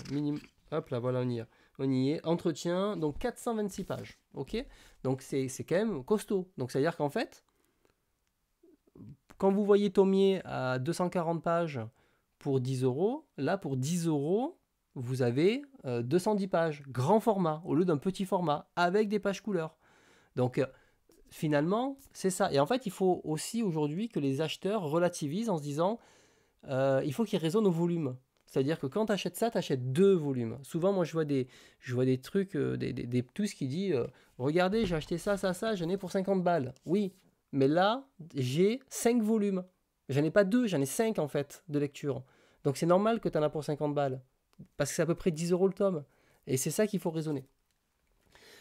Hop là, voilà, on y est. Entretien, donc 426 pages. Ok. Donc c'est quand même costaud. Donc c'est à dire qu'en fait, quand vous voyez Tomier à 240 pages pour 10 euros, là pour 10 euros, vous avez 210 pages. Grand format, au lieu d'un petit format, avec des pages couleurs. Donc finalement, c'est ça. Et en fait, il faut aussi aujourd'hui que les acheteurs relativisent en se disant il faut qu'ils raisonnent au volume. C'est-à-dire que quand tu achètes ça, tu achètes deux volumes. Souvent, moi, je vois des trucs, des tous qui disent regardez, j'ai acheté ça, j'en ai pour 50 balles. Oui, mais là, j'ai 5 volumes. J'en ai pas deux, j'en ai 5 en fait de lecture. Donc c'est normal que tu en as pour 50 balles. Parce que c'est à peu près 10 euros le tome. Et c'est ça qu'il faut raisonner.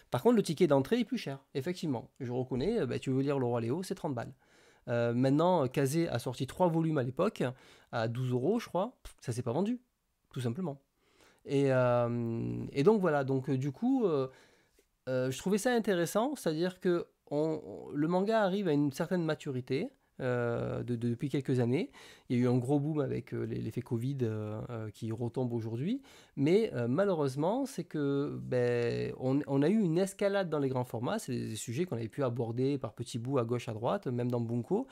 Par contre, le ticket d'entrée est plus cher, effectivement. Je reconnais, tu veux lire Le Roi Léo, c'est 30 balles. Maintenant, Kazé a sorti 3 volumes à l'époque, à 12 euros, je crois. Ça s'est pas vendu, tout simplement. Et donc voilà, donc du coup, je trouvais ça intéressant, c'est-à-dire que le manga arrive à une certaine maturité. Depuis quelques années. Il y a eu un gros boom avec l'effet Covid qui retombe aujourd'hui. Mais malheureusement, c'est que on a eu une escalade dans les grands formats. C'est des sujets qu'on avait pu aborder par petits bouts à gauche, à droite, même dans Bunko.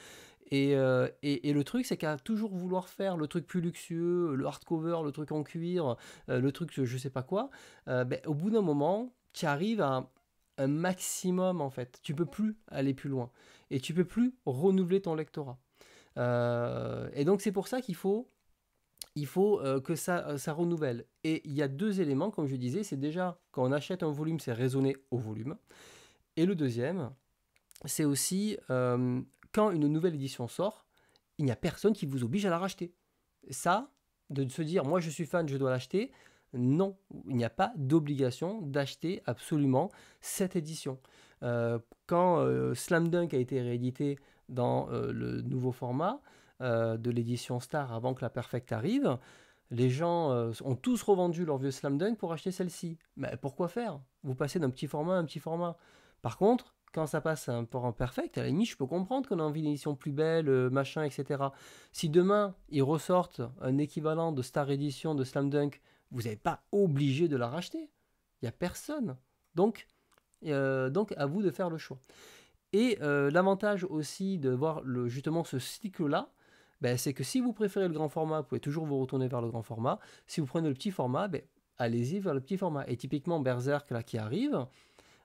Et le truc, c'est qu'à toujours vouloir faire le truc plus luxueux, le hardcover, le truc en cuir, le truc je sais pas quoi, au bout d'un moment, tu arrives à un maximum en fait. Tu peux plus aller plus loin. Et tu peux plus renouveler ton lectorat. Et donc c'est pour ça qu'il faut que ça renouvelle. Et il y a deux éléments, comme je disais, c'est déjà quand on achète un volume, c'est raisonner au volume. Et le deuxième, c'est aussi quand une nouvelle édition sort, il n'y a personne qui vous oblige à la racheter. Ça, de se dire, moi je suis fan, je dois l'acheter, non, il n'y a pas d'obligation d'acheter absolument cette édition. Quand Slam Dunk a été réédité dans le nouveau format de l'édition Star avant que la Perfect arrive, les gens ont tous revendu leur vieux Slam Dunk pour acheter celle-ci. Mais pourquoi faire? Vous passez d'un petit format à un petit format. Par contre, quand ça passe à un port Perfect, à la limite, je peux comprendre qu'on a envie d'une édition plus belle, machin, etc. Si demain, ils ressortent un équivalent de Star Edition de Slam Dunk, vous n'êtes pas obligé de la racheter. Il n'y a personne. Donc, à vous de faire le choix. Et l'avantage aussi de voir justement ce cycle-là, ben, c'est que si vous préférez le grand format, vous pouvez toujours vous retourner vers le grand format. Si vous prenez le petit format, ben, allez-y vers le petit format. Et typiquement Berserk là, qui arrive,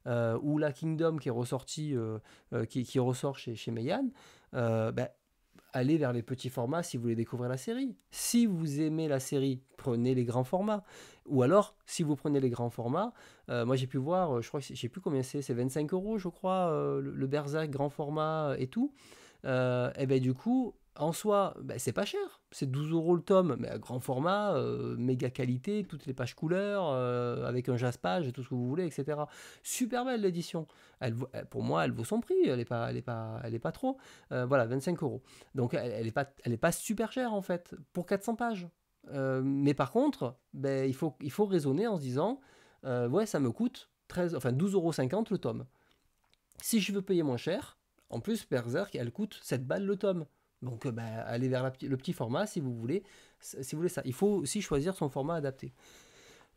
ou la Kingdom qui est ressorti, qui ressort chez Meian, ben, allez vers les petits formats si vous voulez découvrir la série. Si vous aimez la série, prenez les grands formats. Ou alors, si vous prenez les grands formats, moi j'ai pu voir, je crois que je sais plus combien c'est 25 euros, je crois, le Berserk grand format et tout. Et ben du coup, en soi, ben, c'est pas cher. C'est 12 euros le tome, mais à grand format, méga qualité, toutes les pages couleurs, avec un jaspage, tout ce que vous voulez, etc. Super belle l'édition. Pour moi, elle vaut son prix. Elle est pas trop. Voilà, 25 euros. Donc, elle est pas super chère en fait pour 400 pages. Mais par contre, ben, il faut raisonner en se disant, ouais, ça me coûte 12,50 € le tome. Si je veux payer moins cher, en plus, Berserk, elle coûte 7 balles le tome. Donc, bah, allez vers le petit format si vous voulez ça. Il faut aussi choisir son format adapté.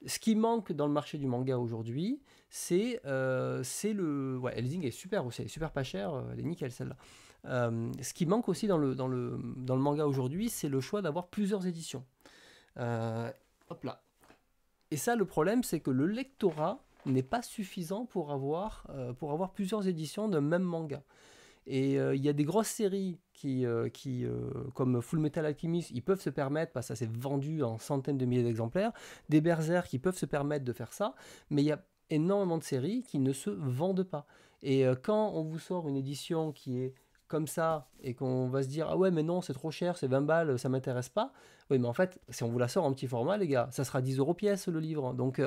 Ce qui manque dans le marché du manga aujourd'hui, c'est le... Ouais, Helsing est super aussi, elle est super pas chère, elle est nickel celle-là. Ce qui manque aussi dans le manga aujourd'hui, c'est le choix d'avoir plusieurs éditions. Hop là. Et ça, le problème, c'est que le lectorat n'est pas suffisant pour avoir plusieurs éditions d'un même manga. Et il y a des grosses séries comme Full Metal Alchemist, ils peuvent se permettre, parce que ça s'est vendu en centaines de milliers d'exemplaires, des Berserk qui peuvent se permettre de faire ça, mais il y a énormément de séries qui ne se vendent pas. Et quand on vous sort une édition qui est comme ça, et qu'on va se dire, ah ouais, mais non, c'est trop cher, c'est 20 balles, ça m'intéresse pas. Oui, mais en fait, si on vous la sort en petit format, les gars, ça sera 10 euros pièce le livre. Donc,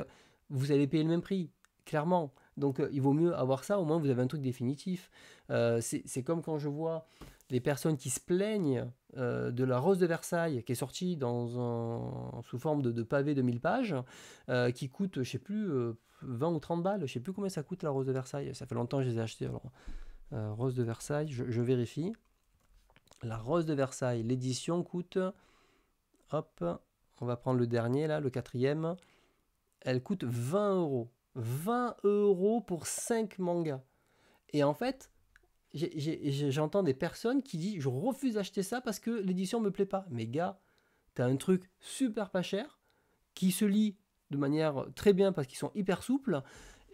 vous allez payer le même prix, clairement. Donc, il vaut mieux avoir ça, au moins vous avez un truc définitif. C'est comme quand je vois les personnes qui se plaignent de la Rose de Versailles, qui est sortie sous forme de pavé de 1000 pages, qui coûte, je sais plus, 20 ou 30 balles. Je sais plus combien ça coûte la Rose de Versailles. Ça fait longtemps que je les ai achetées. Alors, Rose de Versailles, je vérifie. La Rose de Versailles, l'édition coûte, hop, on va prendre le dernier là, le quatrième, elle coûte 20 euros. 20 euros pour 5 mangas. Et en fait, j'entends des personnes qui disent je refuse d'acheter ça parce que l'édition me plaît pas. Mais gars, t'as un truc super pas cher qui se lit de manière très bien parce qu'ils sont hyper souples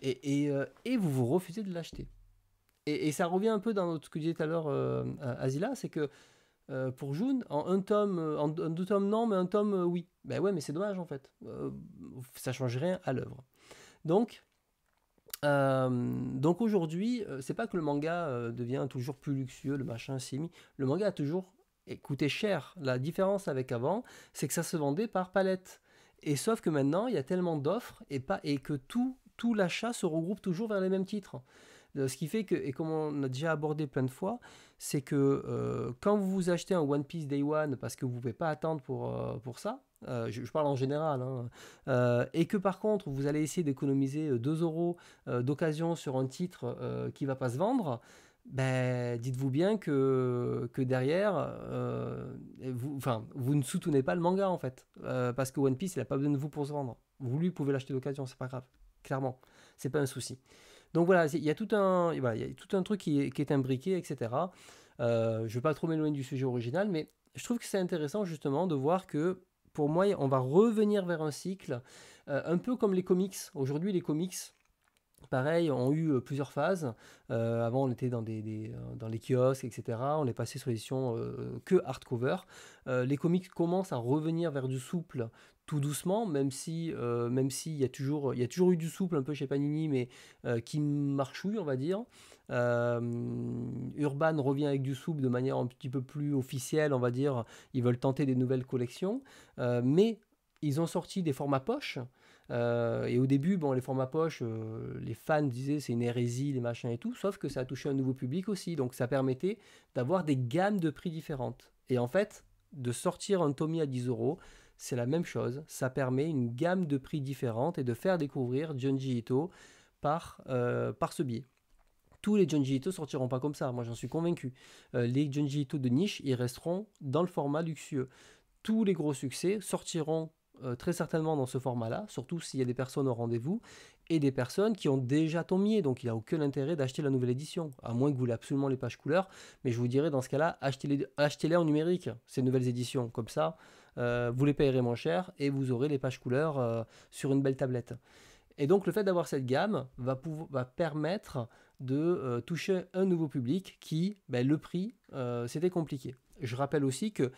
et vous refusez de l'acheter. Et ça revient un peu dans ce que disait tout à l'heure Azila, c'est que pour June, en un tome, en deux tomes non, mais un tome oui. Ben ouais, mais c'est dommage en fait. Ça change rien à l'œuvre. Donc aujourd'hui, c'est pas que le manga devient toujours plus luxueux, le machin, simi. Le manga a toujours coûté cher. La différence avec avant, c'est que ça se vendait par palette. Et sauf que maintenant, il y a tellement d'offres et que tout l'achat se regroupe toujours vers les mêmes titres. Ce qui fait que, et comme on a déjà abordé plein de fois, c'est que quand vous achetez un One Piece Day One, parce que vous ne pouvez pas attendre pour ça, je parle en général, hein, et que par contre vous allez essayer d'économiser 2 euros d'occasion sur un titre qui ne va pas se vendre, ben, dites-vous bien que derrière, vous ne soutenez pas le manga en fait, parce que One Piece il n'a pas besoin de vous pour se vendre. Vous lui pouvez l'acheter d'occasion, c'est pas grave, clairement, c'est pas un souci. Donc voilà, il y a il y a tout un truc qui est imbriqué, etc. Je ne vais pas trop m'éloigner du sujet original, mais je trouve que c'est intéressant justement de voir que pour moi, on va revenir vers un cycle, un peu comme les comics. Aujourd'hui, les comics, pareil, ont eu plusieurs phases. Avant, on était dans les kiosques, etc. On est passé sur l'édition que hardcover. Les comics commencent à revenir vers du souple tout doucement, même si il y a toujours eu du souple un peu chez Panini, mais qui marchouille, on va dire. Urban revient avec du souple de manière un petit peu plus officielle, on va dire. Ils veulent tenter des nouvelles collections. Mais ils ont sorti des formats poche. Et au début, bon, les formats poche, les fans disaient c'est une hérésie, les machins et tout. Sauf que ça a touché un nouveau public aussi. Donc ça permettait d'avoir des gammes de prix différentes. Et en fait, de sortir un Tommy à 10 euros, c'est la même chose. Ça permet une gamme de prix différente et de faire découvrir Junji Ito par ce biais. Tous les Junji Ito sortiront pas comme ça, moi j'en suis convaincu. Les Junji Ito de niche, ils resteront dans le format luxueux. Tous les gros succès sortiront très certainement dans ce format-là, surtout s'il y a des personnes au rendez-vous et des personnes qui ont déjà Tomie, donc il n'y a aucun intérêt d'acheter la nouvelle édition, à moins que vous voulez absolument les pages couleurs, mais je vous dirais dans ce cas-là, achetez-les en numérique, ces nouvelles éditions, comme ça, vous les payerez moins cher et vous aurez les pages couleurs sur une belle tablette. Et donc le fait d'avoir cette gamme va permettre de toucher un nouveau public qui, le prix, c'était compliqué. Je rappelle aussi que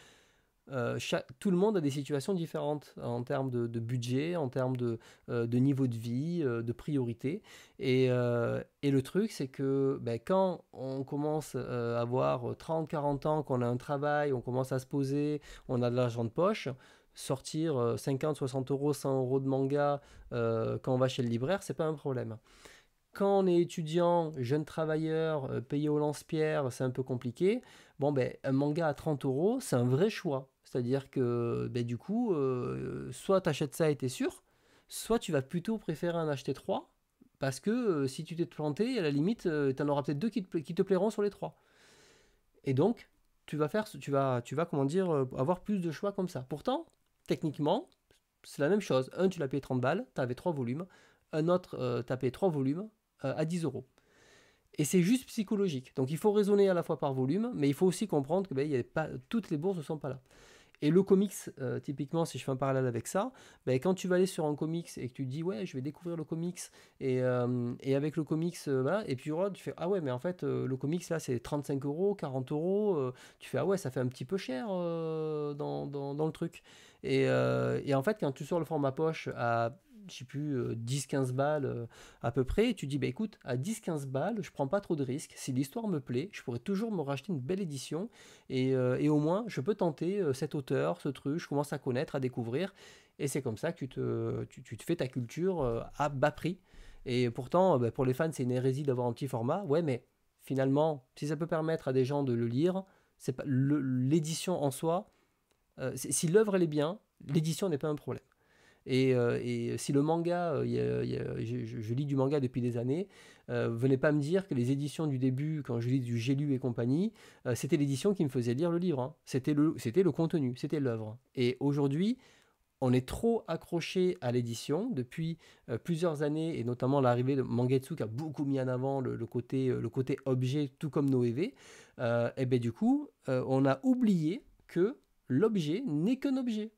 tout le monde a des situations différentes en termes de budget, en termes de niveau de vie, de priorité. Et le truc, c'est que quand on commence à avoir 30-40 ans, qu'on a un travail, on commence à se poser, on a de l'argent de poche, sortir 50, 60 euros, 100 euros de manga quand on va chez le libraire, c'est pas un problème. Quand on est étudiant, jeune travailleur, payé au lance-pierre, c'est un peu compliqué. Bon, un manga à 30 euros, c'est un vrai choix. C'est-à-dire que du coup, soit tu achètes ça et t'es sûr, soit tu vas plutôt préférer en acheter 3, parce que si tu t'es planté, à la limite, tu en auras peut-être 2 qui te plairont sur les 3. Et donc, tu vas comment dire, avoir plus de choix comme ça. Pourtant, techniquement, c'est la même chose. Un, tu l'as payé 30 balles, tu avais 3 volumes. Un autre, tu as payé 3 volumes à 10 euros. Et c'est juste psychologique. Donc il faut raisonner à la fois par volume, mais il faut aussi comprendre que toutes les bourses ne sont pas là. Et le comics, typiquement, si je fais un parallèle avec ça, quand tu vas aller sur un comics et que tu te dis, ouais, je vais découvrir le comics, et avec le comics, voilà, et puis tu fais, ah ouais, mais en fait, le comics, là, c'est 35 euros, 40 euros, tu fais, ah ouais, ça fait un petit peu cher dans le truc. Et en fait, quand tu sors le format poche à je sais plus, 10-15 balles à peu près, et tu dis, écoute, à 10-15 balles, je prends pas trop de risques, si l'histoire me plaît, je pourrais toujours me racheter une belle édition, et au moins, je peux tenter cet auteur, ce truc, je commence à connaître, à découvrir, et c'est comme ça que tu te fais ta culture à bas prix. Et pourtant, pour les fans, c'est une hérésie d'avoir un petit format, ouais, mais finalement, si ça peut permettre à des gens de le lire, c'est pas l'édition en soi, si l'œuvre elle est bien, l'édition n'est pas un problème. Et si le manga, je lis du manga depuis des années, venez pas me dire que les éditions du début, quand je lis du J'ai lu et compagnie, c'était l'édition qui me faisait lire le livre. Hein. C'était le contenu, c'était l'œuvre. Et aujourd'hui, on est trop accroché à l'édition depuis plusieurs années, et notamment l'arrivée de Mangetsu qui a beaucoup mis en avant le côté objet, tout comme Noévé. Et du coup, on a oublié que l'objet n'est qu'un objet.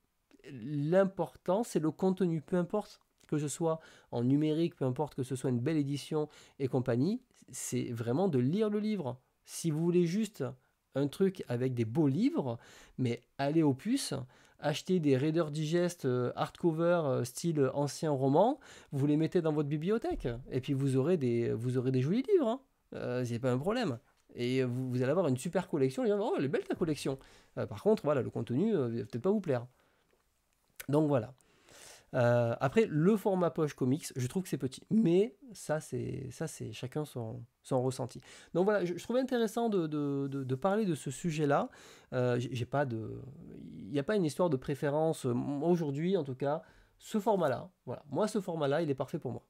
L'important, c'est le contenu, peu importe que ce soit en numérique, peu importe que ce soit une belle édition et compagnie, c'est vraiment de lire le livre. Si vous voulez juste un truc avec des beaux livres, mais allez au puces, achetez des Reader Digest hardcover style ancien roman, vous les mettez dans votre bibliothèque, et puis vous aurez des jolis livres, hein. C'est pas un problème. Et vous allez avoir une super collection, les gens vont, oh, elle est belle ta collection. Par contre, voilà, le contenu va peut-être pas vous plaire. Donc voilà. Après, le format poche comics, je trouve que c'est petit. Mais ça, c'est chacun son ressenti. Donc voilà, je trouvais intéressant de parler de ce sujet-là. Il n'y a pas une histoire de préférence. Aujourd'hui, en tout cas, ce format-là, voilà. Moi, ce format-là, il est parfait pour moi.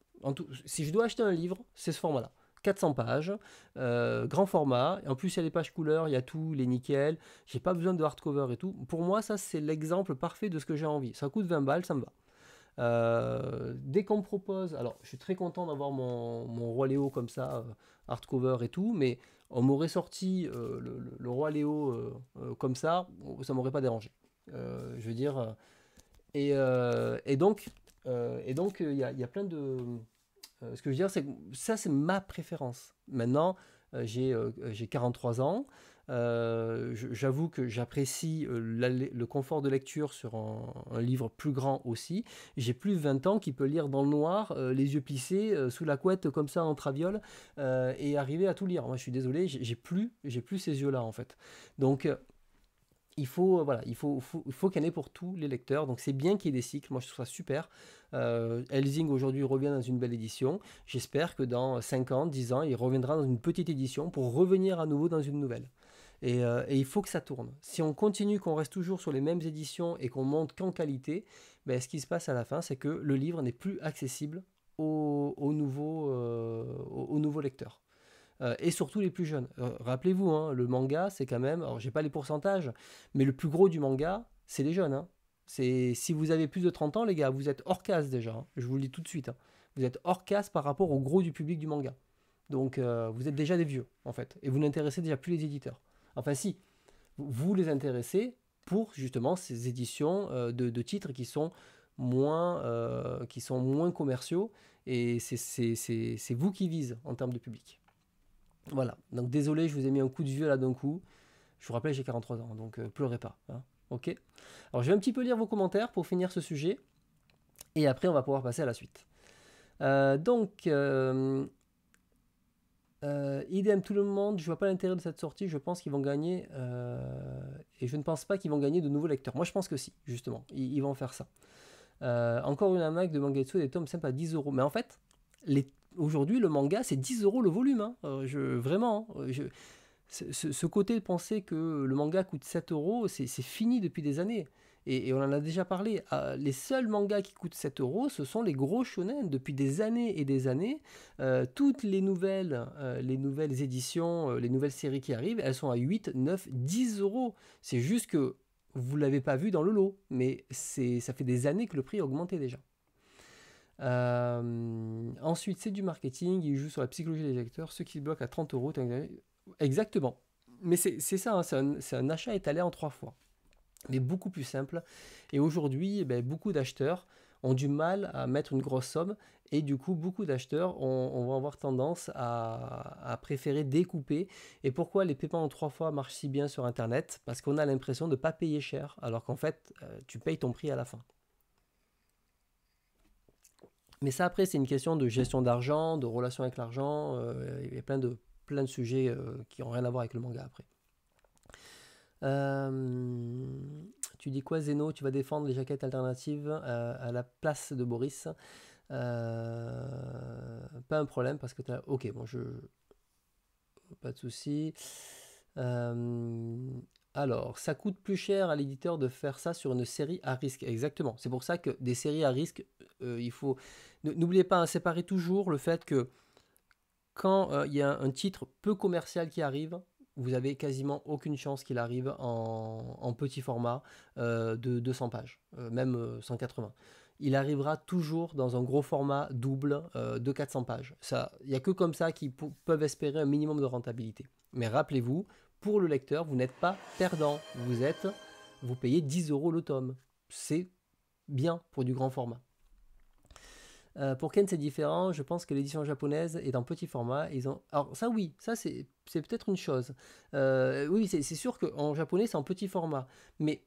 Si je dois acheter un livre, c'est ce format-là. 400 pages, grand format, et en plus il y a les pages couleurs, il y a tout, les nickels, j'ai pas besoin de hardcover et tout. Pour moi, ça c'est l'exemple parfait de ce que j'ai envie. Ça coûte 20 balles, ça me va. Dès qu'on me propose, alors je suis très content d'avoir mon Roi Léo comme ça, hardcover et tout, mais on m'aurait sorti le Roi Léo comme ça m'aurait pas dérangé. Je veux dire, et donc il y a plein de... ce que je veux dire, c'est que ça, c'est ma préférence. Maintenant, j'ai 43 ans. J'avoue que j'apprécie le confort de lecture sur un livre plus grand aussi. J'ai plus de 20 ans qui peut lire dans le noir, les yeux plissés, sous la couette comme ça en traviole, et arriver à tout lire. Moi je suis désolé, j'ai plus ces yeux-là en fait. Donc il faut, voilà, il faut qu'il y en ait pour tous les lecteurs. Donc c'est bien qu'il y ait des cycles. Moi je trouve ça super. Helsing aujourd'hui revient dans une belle édition. J'espère que dans 5 ans, 10 ans, il reviendra dans une petite édition pour revenir à nouveau dans une nouvelle. Et il faut que ça tourne. Si on continue, qu'on reste toujours sur les mêmes éditions et qu'on monte qu'en qualité, ben, ce qui se passe à la fin, c'est que le livre n'est plus accessible aux nouveaux lecteurs. Et surtout les plus jeunes. Rappelez-vous, hein, le manga, c'est quand même, alors j'ai pas les pourcentages, mais le plus gros du manga, c'est les jeunes. Hein. Si vous avez plus de 30 ans, les gars, vous êtes hors case déjà. Hein. Je vous le dis tout de suite. Hein. Vous êtes hors case par rapport au gros du public du manga. Donc vous êtes déjà des vieux, en fait. Et vous n'intéressez déjà plus les éditeurs. Enfin si, vous les intéressez pour justement ces éditions de titres qui sont moins commerciaux. Et c'est vous qui vise en termes de public. Voilà, donc désolé, je vous ai mis un coup de vieux là d'un coup. Je vous rappelle, j'ai 43 ans, donc pleurez pas. Hein. Ok. Alors je vais un petit peu lire vos commentaires pour finir ce sujet. Et après, on va pouvoir passer à la suite. Idem tout le monde, je vois pas l'intérêt de cette sortie, je pense qu'ils vont gagner, et je ne pense pas qu'ils vont gagner de nouveaux lecteurs. Moi je pense que si, justement, ils vont faire ça. Encore une arnaque de Mangetsu, des tomes simples à 10 euros. Mais en fait, aujourd'hui le manga c'est 10 euros le volume. Hein. Vraiment, ce côté de penser que le manga coûte 7 euros, c'est fini depuis des années. Et on en a déjà parlé. Les seuls mangas qui coûtent 7 euros, ce sont les gros shonen. Depuis des années et des années, toutes les nouvelles éditions, les nouvelles séries qui arrivent, elles sont à 8, 9, 10 euros. C'est juste que vous ne l'avez pas vu dans le lot. Mais ça fait des années que le prix a augmenté déjà. Ensuite, c'est du marketing. Il joue sur la psychologie des lecteurs. Ceux qui se bloquent à 30 euros. Exactement. Mais c'est ça, hein, c'est un achat étalé en 3 fois. Mais beaucoup plus simple. Et aujourd'hui, beaucoup d'acheteurs ont du mal à mettre une grosse somme. Et du coup, beaucoup d'acheteurs vont avoir tendance à préférer découper. Et pourquoi les paiements en 3 fois marchent si bien sur Internet? Parce qu'on a l'impression de ne pas payer cher, alors qu'en fait, tu payes ton prix à la fin. Mais ça, après, c'est une question de gestion d'argent, de relation avec l'argent. Il y a plein de sujets qui n'ont rien à voir avec le manga après. Tu dis quoi, Zeno? Tu vas défendre les jaquettes alternatives à la place de Boris. Pas un problème parce que tu as... Ok, bon, pas de souci. Alors, ça coûte plus cher à l'éditeur de faire ça sur une série à risque. Exactement. C'est pour ça que des séries à risque, il faut... N'oubliez pas, hein, séparer toujours le fait que quand il y a un titre peu commercial qui arrive, vous avez quasiment aucune chance qu'il arrive en petit format de 200 pages, même 180. Il arrivera toujours dans un gros format double de 400 pages. Il n'y a que comme ça qu'ils peuvent espérer un minimum de rentabilité. Mais rappelez-vous, pour le lecteur, vous n'êtes pas perdant. Vous payez 10 euros le tome. C'est bien pour du grand format. Pour Ken, c'est différent. Je pense que l'édition japonaise est en petit format. Alors ça, oui, ça c'est peut-être une chose. Oui, c'est sûr qu'en japonais, c'est en petit format. Mais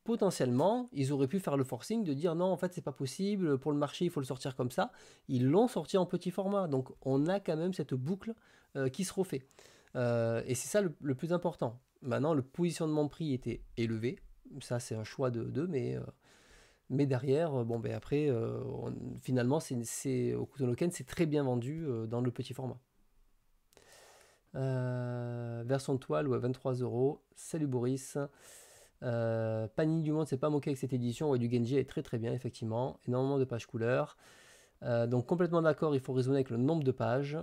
potentiellement, ils auraient pu faire le forcing de dire non, en fait, c'est pas possible. Pour le marché, il faut le sortir comme ça. Ils l'ont sorti en petit format. Donc, on a quand même cette boucle qui se refait. Et c'est ça le plus important. Maintenant, le positionnement prix était élevé. Ça, c'est un choix d'eux, mais derrière, après, finalement, Okutonoken, c'est très bien vendu dans le petit format. Version de toile, ouais, 23 euros. Salut Boris. Panini du Monde s'est pas moqué avec cette édition. Ouais, du Genji est très très bien, effectivement. Énormément de pages couleurs. Donc, complètement d'accord, il faut raisonner avec le nombre de pages.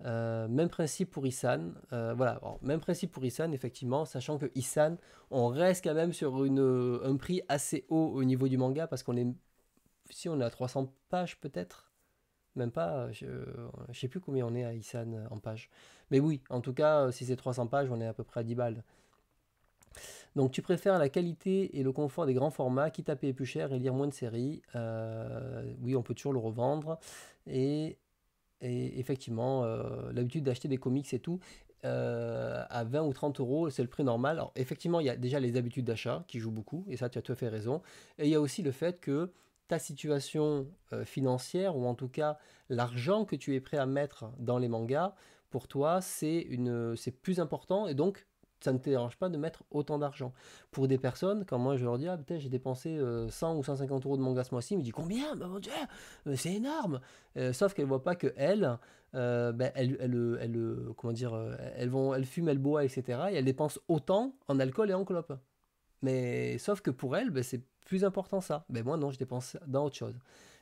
Même principe pour Isan. Voilà, alors, même principe pour Isan, effectivement, sachant que Isan, on reste quand même sur un prix assez haut au niveau du manga parce qu'on est, si on est à 300 pages peut-être, même pas, je sais plus combien on est à Isan en pages. Mais oui, en tout cas, si c'est 300 pages, on est à peu près à 10 balles. Donc tu préfères la qualité et le confort des grands formats, quitte à payer plus cher et lire moins de séries. Oui, on peut toujours le revendre. Et effectivement, l'habitude d'acheter des comics et tout. à 20 ou 30 euros, c'est le prix normal. Alors, effectivement, il y a déjà les habitudes d'achat qui jouent beaucoup, et ça, tu as tout à fait raison. Et il y a aussi le fait que ta situation financière, ou en tout cas l'argent que tu es prêt à mettre dans les mangas, pour toi, c'est plus important, et donc ça ne te dérange pas de mettre autant d'argent. Pour des personnes, quand moi je leur dis, ah putain, j'ai dépensé 100 ou 150 euros de manga ce mois-ci, ils me disent combien? Bah mon Dieu, c'est énorme! Sauf qu'elles ne voient pas que ben, comment dire, elles fument, elles boivent, etc. Et elles dépensent autant en alcool et en clope. Mais sauf que pour elles, ben, c'est plus important ça. Ben moi non, je dépense dans autre chose.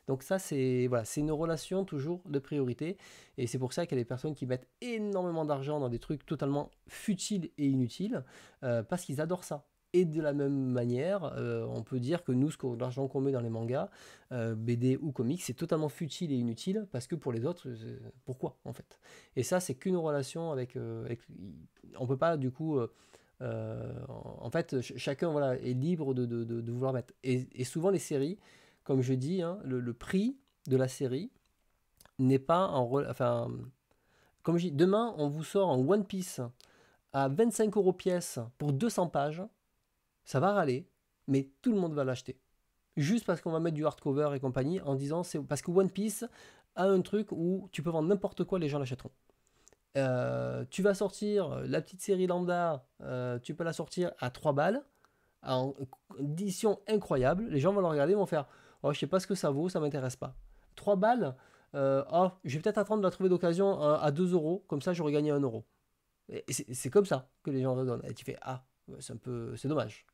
Donc ça, c'est voilà, c'est une relation toujours de priorité. Et c'est pour ça qu'il y a des personnes qui mettent énormément d'argent dans des trucs totalement futiles et inutiles, parce qu'ils adorent ça. Et de la même manière, on peut dire que nous, l'argent qu'on met dans les mangas, BD ou comics, c'est totalement futile et inutile, parce que pour les autres, pourquoi en fait? Et ça, c'est qu'une relation on peut pas du coup... en fait, chacun voilà, est libre de vouloir mettre. Et souvent, les séries, comme je dis, hein, le prix de la série n'est pas enfin, comme je dis, demain, on vous sort un One Piece à 25 euros pièce pour 200 pages, ça va râler, mais tout le monde va l'acheter. Juste parce qu'on va mettre du hardcover et compagnie en disant c'est parce que One Piece a un truc où tu peux vendre n'importe quoi, les gens l'achèteront. Tu vas sortir la petite série lambda, tu peux la sortir à 3 balles, en édition incroyable. Les gens vont le regarder, vont faire oh, je sais pas ce que ça vaut, ça m'intéresse pas. 3 balles, oh, je vais peut-être attendre de la trouver d'occasion à 2 euros, comme ça j'aurais gagné 1 euro. C'est comme ça que les gens raisonnent. Et tu fais ah, c'est dommage.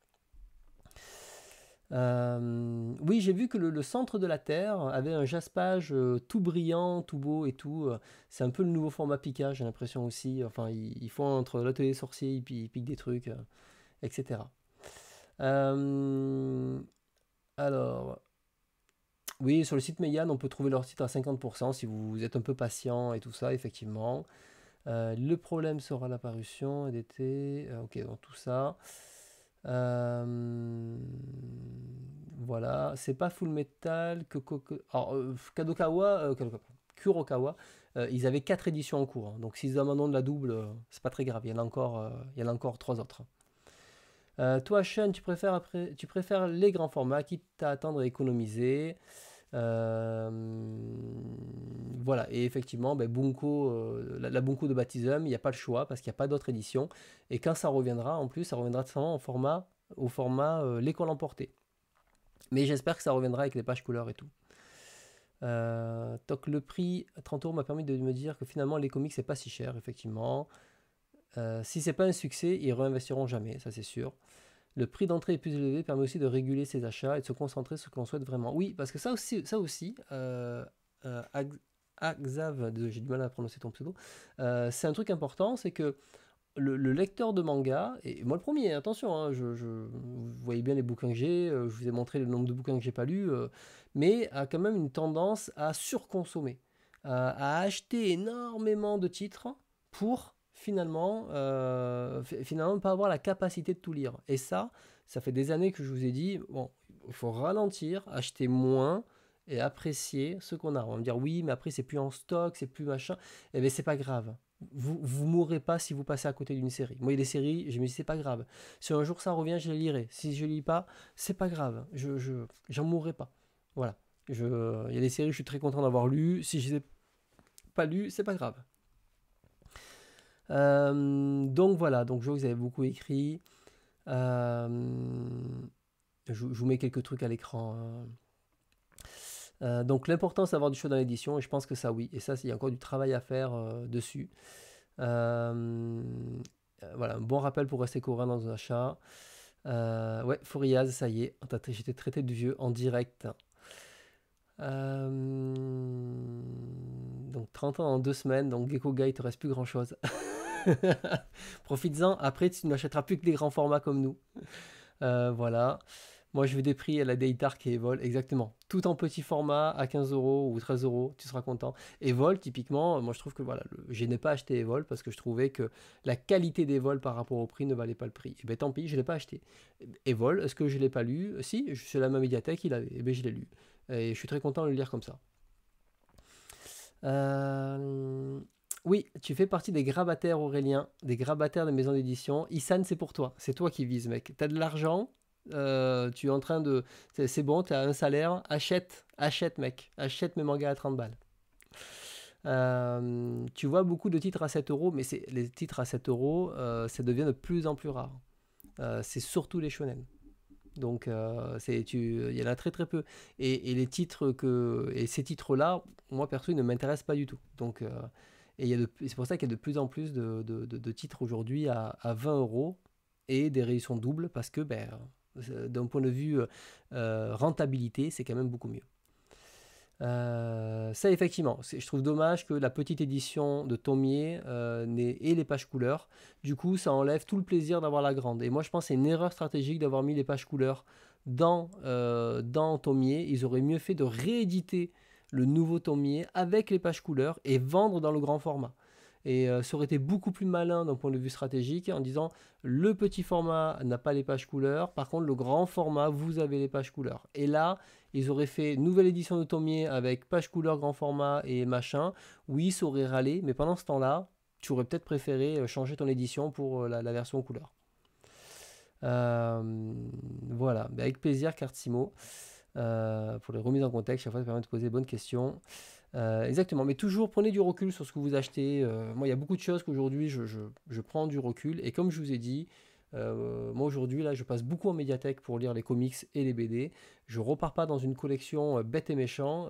Oui, j'ai vu que le centre de la Terre avait un jaspage tout brillant, tout beau et tout. C'est un peu le nouveau format Pika, j'ai l'impression aussi. Enfin, ils font entre l'atelier sorcier, ils piquent des trucs, etc. Euh, alors, oui, sur le site Meian, on peut trouver leur site à 50% si vous êtes un peu patient et tout ça, effectivement. Le problème sera la parution d'été. Ok, donc tout ça. Euh, voilà, c'est pas Full Metal que alors, Kurokawa, ils avaient 4 éditions en cours, hein. Donc s'ils abandonnent la double, c'est pas très grave. Il y en a encore 3 autres. Toi, Sean, tu préfères les grands formats, quitte à attendre et économiser. Euh, voilà, et effectivement, ben, Bunko, la Bunko de Baptism, il n'y a pas le choix parce qu'il n'y a pas d'autre édition. Et quand ça reviendra, en plus, ça reviendra seulement au format l'école emportée. Mais j'espère que ça reviendra avec les pages couleurs et tout. Donc le prix 30 euros m'a permis de me dire que finalement les comics c'est pas si cher, effectivement. Si c'est pas un succès, ils réinvestiront jamais, ça c'est sûr. Le prix d'entrée est plus élevé, permet aussi de réguler ses achats et de se concentrer sur ce qu'on souhaite vraiment. Oui, parce que ça aussi Agzav, j'ai du mal à prononcer ton pseudo, c'est un truc important, c'est que le lecteur de manga, et moi le premier, attention, hein, vous voyez bien les bouquins que j'ai, je vous ai montré le nombre de bouquins que j'ai pas lus, mais a quand même une tendance à surconsommer, à acheter énormément de titres pour finalement pas avoir la capacité de tout lire. Et ça fait des années que je vous ai dit, bon, il faut ralentir, acheter moins et apprécier ce qu'on a. On va me dire oui, mais après c'est plus en stock, c'est plus machin. Eh bien c'est pas grave. Vous mourrez pas si vous passez à côté d'une série. Moi, il y a des séries, je me dis c'est pas grave. Si un jour ça revient, je les lirai. Si je lis pas, c'est pas grave. J'en mourrai pas. Voilà. Il y a des séries, je suis très content d'avoir lu. Si je les ai pas lues, c'est pas grave. Donc voilà, donc je vois que vous avez beaucoup écrit. Euh, je vous mets quelques trucs à l'écran, hein. Donc l'important c'est d'avoir du choix dans l'édition et je pense que ça oui. Et ça, il y a encore du travail à faire dessus. Euh, voilà, un bon rappel pour rester courant dans un achat. Ouais, Fouriaz, ça y est, j'étais traité de vieux en direct. Donc 30 ans en 2 semaines, donc Gecko Guy, il te reste plus grand chose. Profites-en, après tu n'achèteras plus que des grands formats comme nous. Voilà. Moi je veux des prix à la Daytark et Evol, exactement. Tout en petit format à 15 euros ou 13 euros, tu seras content. Evol, typiquement, moi je trouve que voilà, je n'ai pas acheté Evol parce que je trouvais que la qualité d'Evol par rapport au prix ne valait pas le prix. Et bien tant pis, je ne l'ai pas acheté. Evol, est-ce que je ne l'ai pas lu? Si, je suis à la même médiathèque, il avait, et bien je l'ai lu. Et je suis très content de le lire comme ça. Oui, tu fais partie des grabataires, Aurélien, des grabataires des maisons d'édition. Isan, c'est pour toi. C'est toi qui vises, mec. T'as de l'argent, tu es en train de... C'est bon, t'as un salaire. Achète, achète, mec. Achète mes mangas à 30 balles. Tu vois beaucoup de titres à 7 euros, mais les titres à 7 euros, ça devient de plus en plus rare. C'est surtout les shonen. Donc, il y en a très très peu. Et et ces titres-là, moi perso, ils ne m'intéressent pas du tout. Donc, c'est pour ça qu'il y a de plus en plus de titres aujourd'hui à 20 euros et des rééditions doubles parce que, ben, d'un point de vue rentabilité, c'est quand même beaucoup mieux. Ça, effectivement, je trouve dommage que la petite édition de Tomier ait les pages couleurs. Du coup, ça enlève tout le plaisir d'avoir la grande. Et moi, je pense que c'est une erreur stratégique d'avoir mis les pages couleurs dans Tomier. Ils auraient mieux fait de rééditer le nouveau Tomier avec les pages couleurs et vendre dans le grand format. Et ça aurait été beaucoup plus malin d'un point de vue stratégique en disant le petit format n'a pas les pages couleurs, par contre le grand format, vous avez les pages couleurs. Et là, ils auraient fait nouvelle édition de Tomier avec page couleur, grand format et machin. Oui, ça aurait râlé, mais pendant ce temps-là, tu aurais peut-être préféré changer ton édition pour la version couleur. Voilà, mais avec plaisir, Cartimo. Pour les remises en contexte, chaque fois ça permet de poser de bonnes questions. Exactement, mais toujours prenez du recul sur ce que vous achetez. Moi, il y a beaucoup de choses qu'aujourd'hui je prends du recul. Et comme je vous ai dit, moi aujourd'hui, là, je passe beaucoup en médiathèque pour lire les comics et les BD. Je repars pas dans une collection bête et méchant.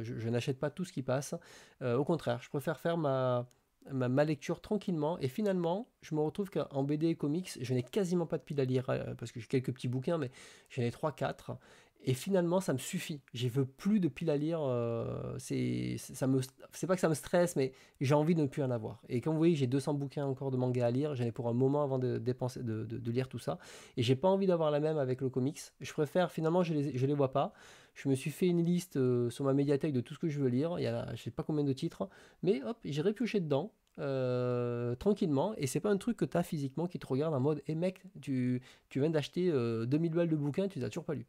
Je n'achète pas tout ce qui passe. Au contraire, je préfère faire ma lecture tranquillement. Et finalement, je me retrouve qu'en BD et comics, je n'ai quasiment pas de pile à lire parce que j'ai quelques petits bouquins, mais j'en ai 3-4. Et finalement, ça me suffit. Je veux plus de piles à lire. C'est pas que ça me stresse, mais j'ai envie de ne plus en avoir. Et comme vous voyez, j'ai 200 bouquins encore de manga à lire. J'en ai pour un moment avant de dépenser, de lire tout ça. Et j'ai pas envie d'avoir la même avec le comics. Je préfère, finalement, je les vois pas. Je me suis fait une liste sur ma médiathèque de tout ce que je veux lire. Il y a, je sais pas combien de titres, mais hop, j'irai piocher dedans. Tranquillement, et c'est pas un truc que tu as physiquement qui te regarde en mode et mec, tu viens d'acheter 2000 balles de bouquin, tu les as toujours pas lu.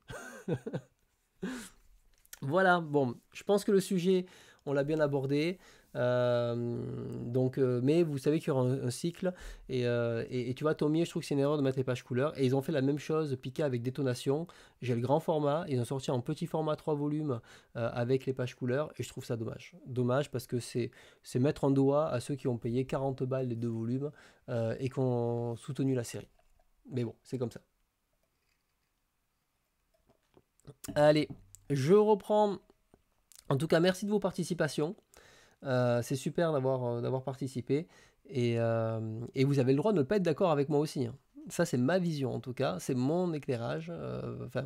Voilà, bon, je pense que le sujet, on l'a bien abordé. Mais vous savez qu'il y aura un cycle. Et tu vois, Tommy, je trouve que c'est une erreur de mettre les pages couleurs. Et ils ont fait la même chose, Pika avec Détonation. J'ai le grand format. Ils ont sorti en petit format 3 volumes avec les pages couleurs. Et je trouve ça dommage. Dommage parce que c'est mettre un doigt à ceux qui ont payé 40 balles les deux volumes et qui ont soutenu la série. Mais bon, c'est comme ça. Allez, je reprends. En tout cas, merci de vos participations. C'est super d'avoir participé. Et vous avez le droit de ne pas être d'accord avec moi aussi, hein. Ça, c'est ma vision en tout cas. C'est mon éclairage, enfin,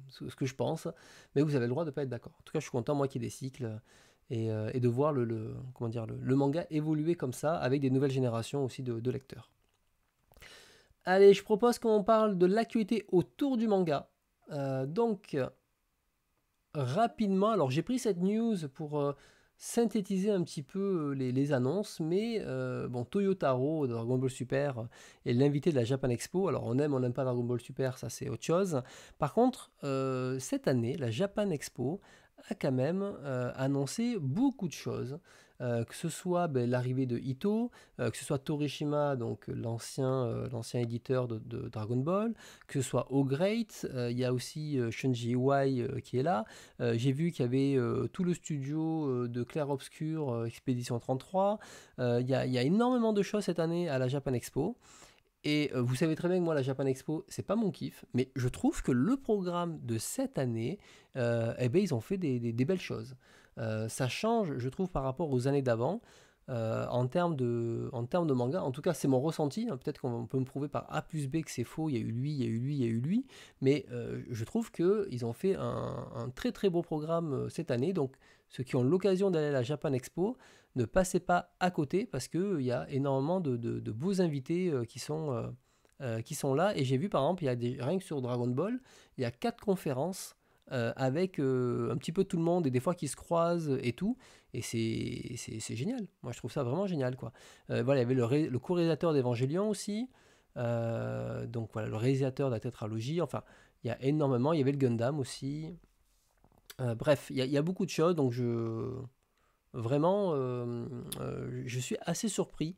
ce que je pense. Mais vous avez le droit de ne pas être d'accord. En tout cas, je suis content, moi, qu'il y ait des cycles et de voir comment dire, le manga évoluer comme ça avec des nouvelles générations aussi de lecteurs. Allez, je propose qu'on parle de l'actualité autour du manga. Donc, rapidement, alors j'ai pris cette news pour synthétiser un petit peu les annonces, mais bon, Toyotaro de Dragon Ball Super est l'invité de la Japan Expo. Alors on n'aime pas Dragon Ball Super, ça c'est autre chose. Par contre, cette année, la Japan Expo a quand même annoncé beaucoup de choses. Que ce soit l'arrivée de Ito, que ce soit Torishima, donc l'ancien éditeur de Dragon Ball, que ce soit O-Great, il y a aussi Shunji Iwai qui est là. J'ai vu qu'il y avait tout le studio de Clair Obscur, Expédition 33. Il y a énormément de choses cette année à la Japan Expo. Et vous savez très bien que moi, la Japan Expo, c'est pas mon kiff, mais je trouve que le programme de cette année, ils ont fait des belles choses. Ça change, je trouve, par rapport aux années d'avant. En termes de manga, en tout cas c'est mon ressenti, hein. Peut-être qu'on peut me prouver par A plus B que c'est faux, il y a eu lui, il y a eu lui, il y a eu lui, mais je trouve qu'ils ont fait un très très beau programme cette année, donc ceux qui ont l'occasion d'aller à la Japan Expo, ne passez pas à côté parce qu'il y a énormément de beaux invités qui sont là, et j'ai vu par exemple, rien que sur Dragon Ball, il y a 4 conférences avec un petit peu tout le monde et des fois qui se croisent et tout. Et c'est génial. Moi, je trouve ça vraiment génial, quoi. Voilà, il y avait le co-réalisateur d'Evangelion aussi. Donc voilà, le réalisateur de la tétralogie. Enfin, il y a énormément. Il y avait le Gundam aussi. Bref, il y a beaucoup de choses. Donc Vraiment, je suis assez surpris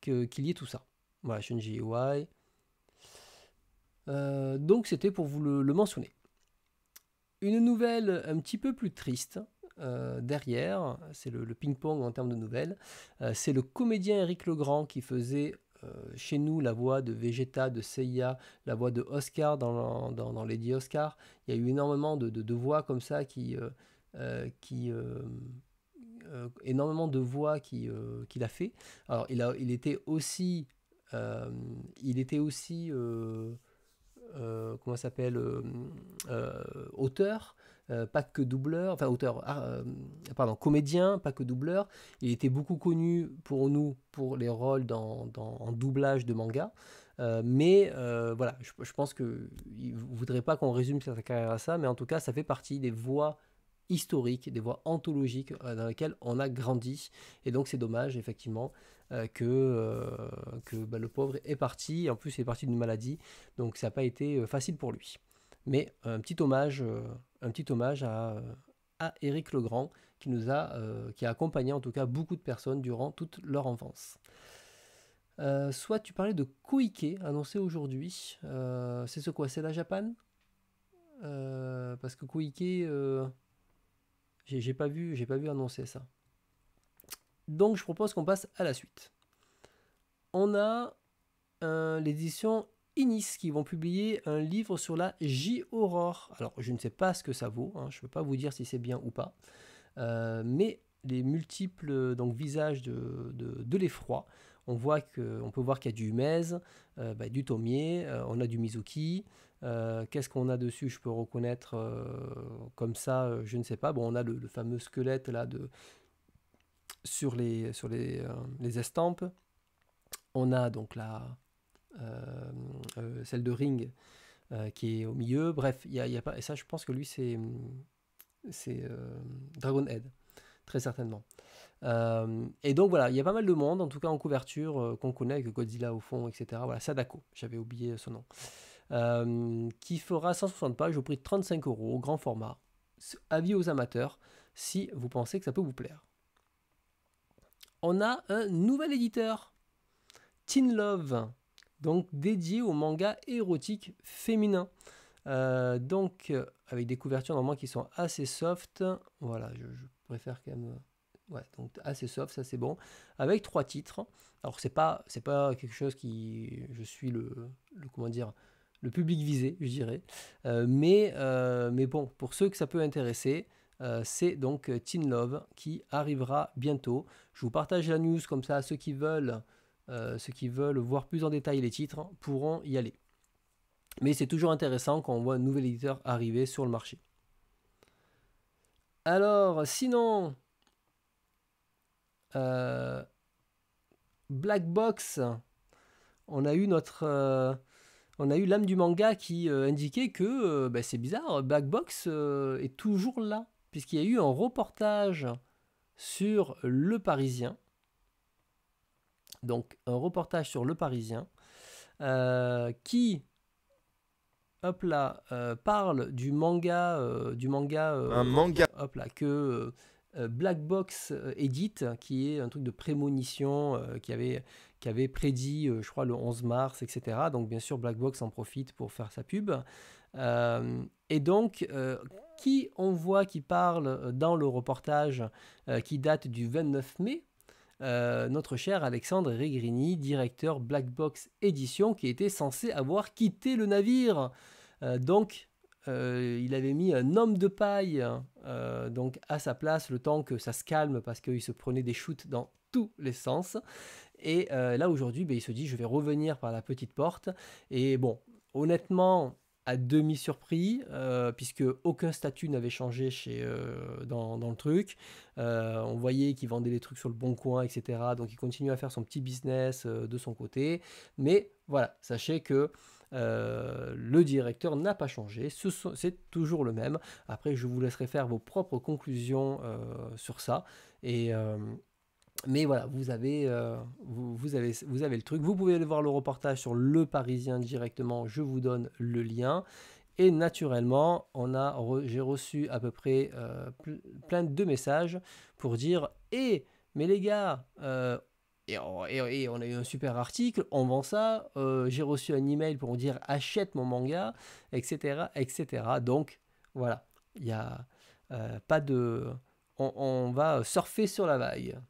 qu'il y ait tout ça. Voilà, Shunji Iwai. Donc c'était pour vous le mentionner. Une nouvelle un petit peu plus triste derrière, c'est le ping-pong en termes de nouvelles. C'est le comédien Éric Legrand qui faisait chez nous la voix de Vegeta, de Seiya, la voix de Oscar dans Lady Oscar. Il y a eu énormément de voix comme ça énormément de voix qu'il a fait. Alors il était aussi comment ça s'appelle, auteur, pas que doubleur, enfin auteur, pardon, comédien, pas que doubleur. Il était beaucoup connu pour nous pour les rôles en doublage de manga. Voilà, je pense qu'il ne voudrait pas qu'on résume sa carrière à ça, mais en tout cas, ça fait partie des voix historiques, des voix anthologiques dans lesquelles on a grandi. Et donc, c'est dommage, effectivement, que le pauvre est parti. En plus, il est parti d'une maladie, donc ça n'a pas été facile pour lui. Mais un petit hommage à Éric Legrand qui a accompagné en tout cas beaucoup de personnes durant toute leur enfance. Soit tu parlais de Koike annoncé aujourd'hui. C'est ce quoi? C'est la Japan? Parce que Koike, j'ai pas vu annoncer ça. Donc je propose qu'on passe à la suite. On a l'édition Inis qui vont publier un livre sur la J-Aurore. Alors je ne sais pas ce que ça vaut, hein, je ne peux pas vous dire si c'est bien ou pas, mais les multiples visages de l'effroi, on peut voir qu'il y a du Umez, du Tomie, on a du Mizuki. Qu'est-ce qu'on a dessus? Je peux reconnaître comme ça, je ne sais pas. Bon, on a le fameux squelette là sur les estampes. On a donc celle de Ring qui est au milieu. Bref, il y a pas. Et ça, je pense que lui, c'est Dragonhead, très certainement. Et donc voilà, il y a pas mal de monde, en tout cas en couverture, qu'on connaît avec Godzilla au fond, etc. Voilà, Sadako, j'avais oublié son nom. Qui fera 160 pages au prix de 35 euros, au grand format. Avis aux amateurs, si vous pensez que ça peut vous plaire. On a un nouvel éditeur, Teen Love, donc dédié au manga érotique féminin. Avec des couvertures normalement qui sont assez soft. Voilà, je préfère quand même. Ouais, donc assez soft, ça c'est bon. Avec 3 titres. Alors c'est pas quelque chose qui. Je suis comment dire, le public visé, je dirais. Mais bon, pour ceux que ça peut intéresser, c'est donc Teen Love qui arrivera bientôt. Je vous partage la news comme ça, ceux qui veulent voir plus en détail les titres pourront y aller. Mais c'est toujours intéressant quand on voit un nouvel éditeur arriver sur le marché. Alors, sinon, Black Box, on a eu l'âme du manga qui indiquait que c'est bizarre, Black Box est toujours là, puisqu'il y a eu un reportage sur Le Parisien. Donc, un reportage sur Le Parisien qui parle du manga, Un manga. que Black Box édite, qui est un truc de prémonition qui avait prédit, je crois, le 11 mars, etc. Donc, bien sûr, Black Box en profite pour faire sa pub. Et donc, qui on voit qui parle dans le reportage qui date du 29 mai, notre cher Alexandre Regrini, directeur Black Box Édition, qui était censé avoir quitté le navire. Il avait mis un homme de paille à sa place le temps que ça se calme parce qu'il se prenait des shoots dans tous les sens. Et là aujourd'hui, il se dit je vais revenir par la petite porte. Et bon, honnêtement, à demi surpris, puisque aucun statut n'avait changé dans le truc. On voyait qu'il vendait des trucs sur le bon coin, etc. Donc il continue à faire son petit business de son côté. Mais voilà, sachez que le directeur n'a pas changé, c'est toujours le même. Après, je vous laisserai faire vos propres conclusions sur ça. Mais voilà, vous avez le truc. Vous pouvez aller voir le reportage sur Le Parisien directement, je vous donne le lien. Et naturellement, j'ai reçu à peu près plein de messages pour dire mais les gars, et on a eu un super article, on vend ça, j'ai reçu un email pour me dire achète mon manga, etc. etc. Donc voilà, il n'y a pas de. On va surfer sur la vague.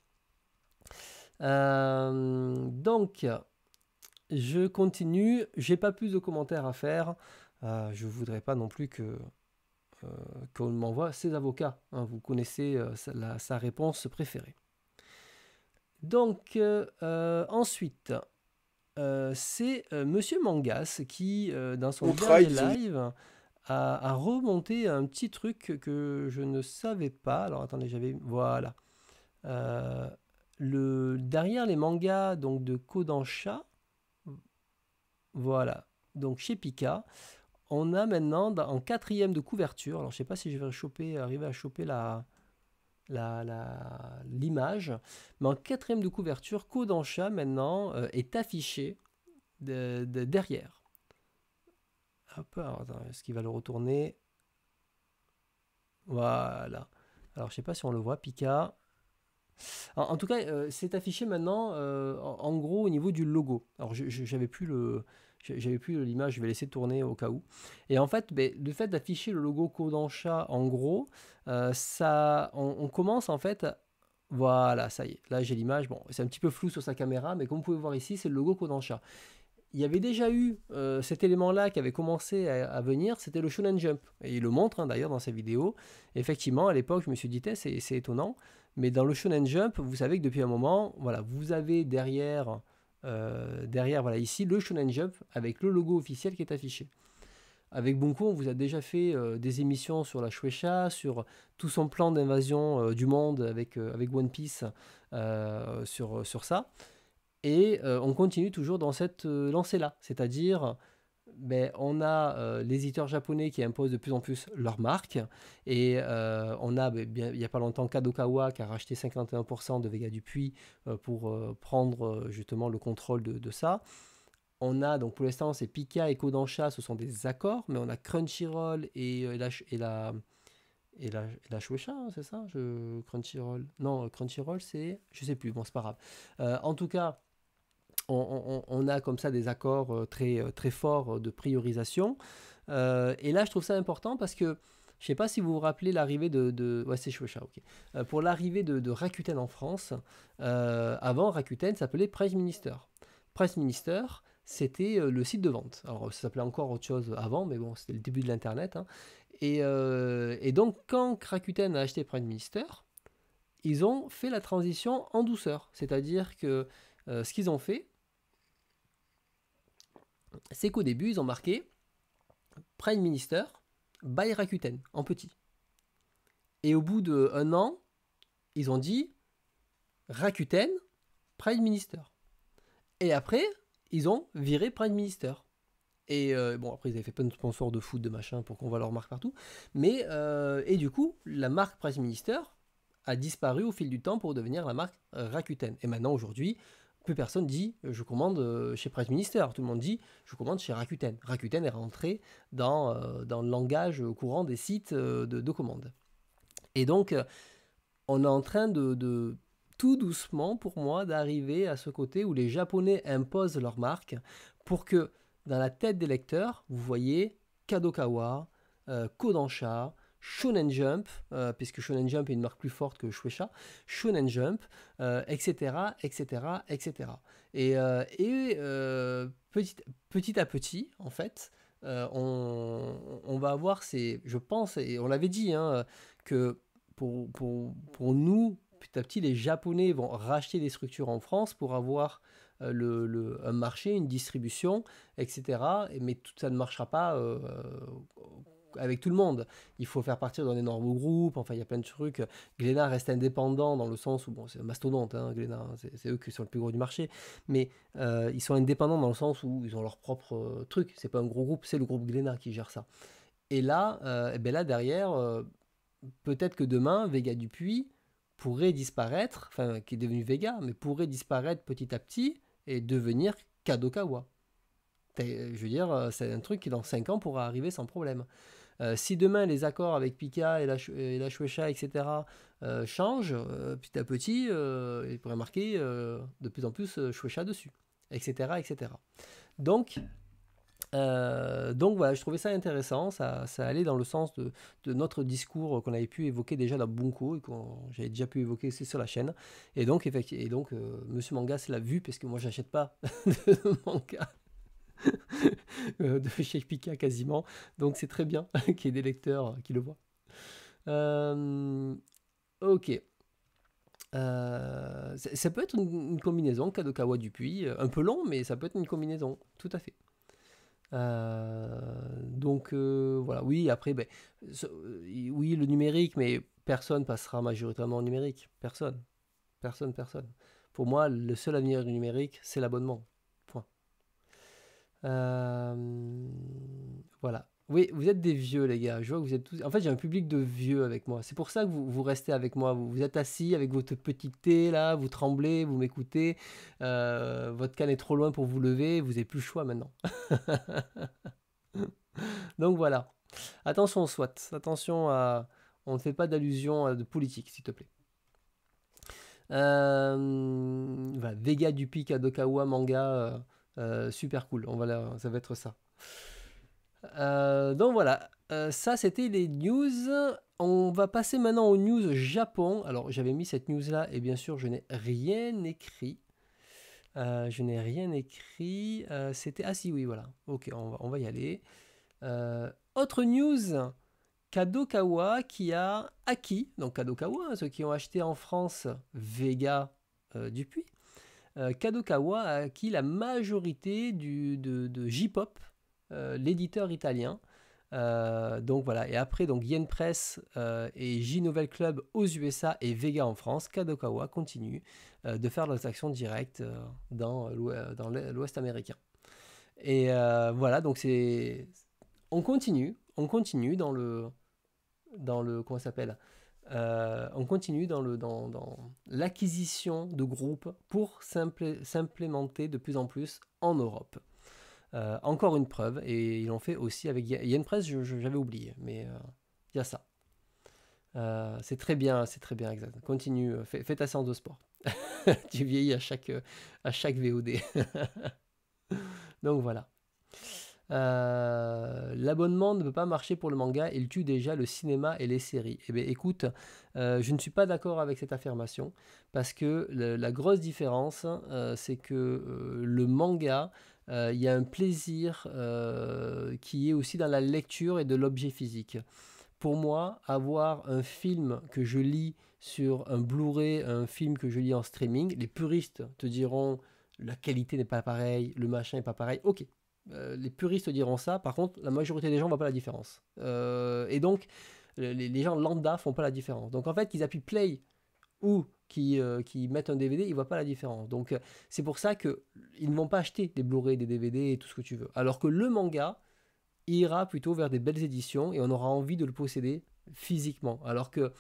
Donc, je continue. J'ai pas plus de commentaires à faire. Je voudrais pas non plus qu'on m'envoie ses avocats. Hein. Vous connaissez sa réponse préférée. Donc, ensuite, c'est Monsieur Mangas qui, dans son dernier live, a remonté un petit truc que je ne savais pas. Alors, attendez, voilà. Derrière les mangas donc, de Kodansha, voilà. Donc, chez Pika, on a maintenant en 4e de couverture, alors je ne sais pas si je vais arriver à choper l'image, mais en 4e de couverture, Kodansha maintenant est affiché derrière. Hop, est-ce qu'il va le retourner? Voilà. Alors je ne sais pas si on le voit, Pika. En tout cas, c'est affiché maintenant en gros au niveau du logo. Alors j'avais plus l'image, je vais laisser tourner au cas où. Et en fait, le fait d'afficher le logo Kodansha en gros, on commence en fait. Voilà, ça y est. Là, j'ai l'image. Bon, c'est un petit peu flou sur sa caméra, mais comme vous pouvez voir ici, c'est le logo Kodansha. Il y avait déjà eu cet élément-là qui avait commencé à venir, c'était le Shonen Jump. Et il le montre hein, d'ailleurs dans sa vidéo. Effectivement, à l'époque, je me suis dit, c'est étonnant. Mais dans le Shonen Jump, vous savez que depuis un moment, voilà, vous avez derrière voilà, ici, le Shonen Jump avec le logo officiel qui est affiché. Avec Bunko, on vous a déjà fait des émissions sur la Shueisha, sur tout son plan d'invasion du monde avec One Piece sur ça. Et on continue toujours dans cette lancée-là, c'est-à-dire on a les éditeurs japonais qui imposent de plus en plus leur marque, et on a, il n'y a pas longtemps, Kadokawa qui a racheté 51% de Vega Dupuis pour prendre justement le contrôle de ça. On a, donc pour l'instant, c'est Pika et Kodansha, ce sont des accords, mais on a Crunchyroll et la Shueisha, hein, c'est ça Crunchyroll. Non, Crunchyroll, c'est... Je sais plus, bon, c'est pas grave. En tout cas, on a comme ça des accords très forts de priorisation. Et là, je trouve ça important parce que je ne sais pas si vous vous rappelez l'arrivée ouais, c'est Shueisha, ok. Pour l'arrivée de Rakuten en France, avant, Rakuten s'appelait Prime Minister. Prime Minister, c'était le site de vente. Alors, ça s'appelait encore autre chose avant, mais bon, c'était le début de l'Internet. Hein. Et donc, quand Rakuten a acheté Prime Minister, ils ont fait la transition en douceur. C'est-à-dire que ce qu'ils ont fait, c'est qu'au début, ils ont marqué Prime Minister by Rakuten, en petit. Et au bout d'1 an, ils ont dit Rakuten, Prime Minister. Et après, ils ont viré Prime Minister. Et bon, après, ils avaient fait plein de sponsors de foot, de machin, pour qu'on voit leur marque partout. Mais, et du coup, la marque Prime Minister a disparu au fil du temps pour devenir la marque Rakuten. Et maintenant, aujourd'hui, plus personne dit je commande chez Prime Minister. Tout le monde dit je commande chez Rakuten. Rakuten est rentré dans le langage courant des sites de commande. Et donc, on est en train de tout doucement, pour moi, d'arriver à ce côté où les Japonais imposent leur marque pour que, dans la tête des lecteurs, vous voyez Kadokawa, Kodansha, Shonen Jump, puisque Shonen Jump est une marque plus forte que Shueisha, Shonen Jump, etc., etc., etc. Et petit à petit, en fait, on va avoir je pense, et on l'avait dit, hein, que pour nous, petit à petit, les Japonais vont racheter des structures en France pour avoir un marché, une distribution, etc. Mais tout ça ne marchera pas avec tout le monde. Il faut faire partir d'un énorme groupe, enfin il y a plein de trucs. Glénat reste indépendant dans le sens où, bon, c'est un mastodonte, hein, Glénat, c'est eux qui sont le plus gros du marché, mais ils sont indépendants dans le sens où ils ont leur propre truc. C'est pas un gros groupe, c'est le groupe Glénat qui gère ça. Et là, là derrière, peut-être que demain, Vega Dupuis pourrait disparaître, enfin qui est devenu Vega, mais pourrait disparaître petit à petit et devenir Kadokawa. Je veux dire, c'est un truc qui dans 5 ans pourra arriver sans problème. Si demain les accords avec Pika et la Shueisha, etc., changent, petit à petit, il pourrait marquer de plus en plus Shueisha dessus, etc., etc. Donc voilà, je trouvais ça intéressant, ça allait dans le sens de notre discours qu'on avait pu évoquer déjà dans Bunko et que j'avais déjà pu évoquer aussi sur la chaîne. Et donc, Monsieur Manga se l'a vu, parce que moi j'achète pas de manga de chez Pika quasiment, donc c'est très bien qu'il y ait des lecteurs qui le voient. Ok. Ça peut être une combinaison Kadokawa Dupuis, un peu long, mais ça peut être une combinaison, tout à fait. Voilà, oui, après, oui, le numérique, mais personne passera majoritairement au numérique. Personne. Pour moi, le seul avenir du numérique, c'est l'abonnement. Point. Voilà. Oui, vous êtes des vieux, les gars. Je vois que vous êtes tous. En fait, j'ai un public de vieux avec moi. C'est pour ça que vous restez avec moi. Vous êtes assis avec votre petit thé, là, vous tremblez, vous m'écoutez. Votre canne est trop loin pour vous lever. Vous n'avez plus le choix maintenant. Donc voilà. Attention, soit. Attention à. On ne fait pas d'allusion à de politique, s'il te plaît. Voilà. Vega Dupi Kadokawa manga. Super cool. Ça va être ça. Donc voilà. Ça, c'était les news. On va passer maintenant aux news Japon. Alors, j'avais mis cette news-là et bien sûr, je n'ai rien écrit. C'était... Ah si, oui, voilà. Ok, on va y aller. Autre news, Kadokawa qui a acquis, donc Kadokawa, ceux qui ont acheté en France Vega Dupuis, Kadokawa a acquis la majorité de J-Pop, l'éditeur italien. Donc voilà, et après donc Yen Press et J-Novel Club aux USA et Vega en France, Kadokawa continue de faire leurs actions directes dans l'Ouest américain. Et voilà, donc on continue dans le comment ça s'appelle, on continue dans l'acquisition de groupes pour s'implémenter de plus en plus en Europe. Encore une preuve, et ils l'ont fait aussi avec Yen Press, j'avais oublié, mais il y a ça. C'est très bien, exact. Continue, fais ta séance de sport. Tu vieillis à chaque VOD. Donc voilà. L'abonnement ne peut pas marcher pour le manga, il tue déjà le cinéma et les séries. Eh bien écoute, je ne suis pas d'accord avec cette affirmation, parce que la grosse différence, c'est que le manga, il y a un plaisir qui est aussi dans la lecture et de l'objet physique. Pour moi, avoir un film que je lis sur un Blu-ray, un film que je lis en streaming, les puristes te diront la qualité n'est pas pareille, le machin n'est pas pareil. Ok, les puristes diront ça. Par contre, la majorité des gens ne voient pas la différence. Et donc, les gens lambda font pas la différence. Donc en fait, qu'ils appuient play ou qui mettent un DVD, ils ne voient pas la différence. Donc c'est pour ça qu'ils ne vont pas acheter des Blu-ray, des DVD et tout ce que tu veux. Alors que le manga ira plutôt vers des belles éditions et on aura envie de le posséder physiquement. Alors que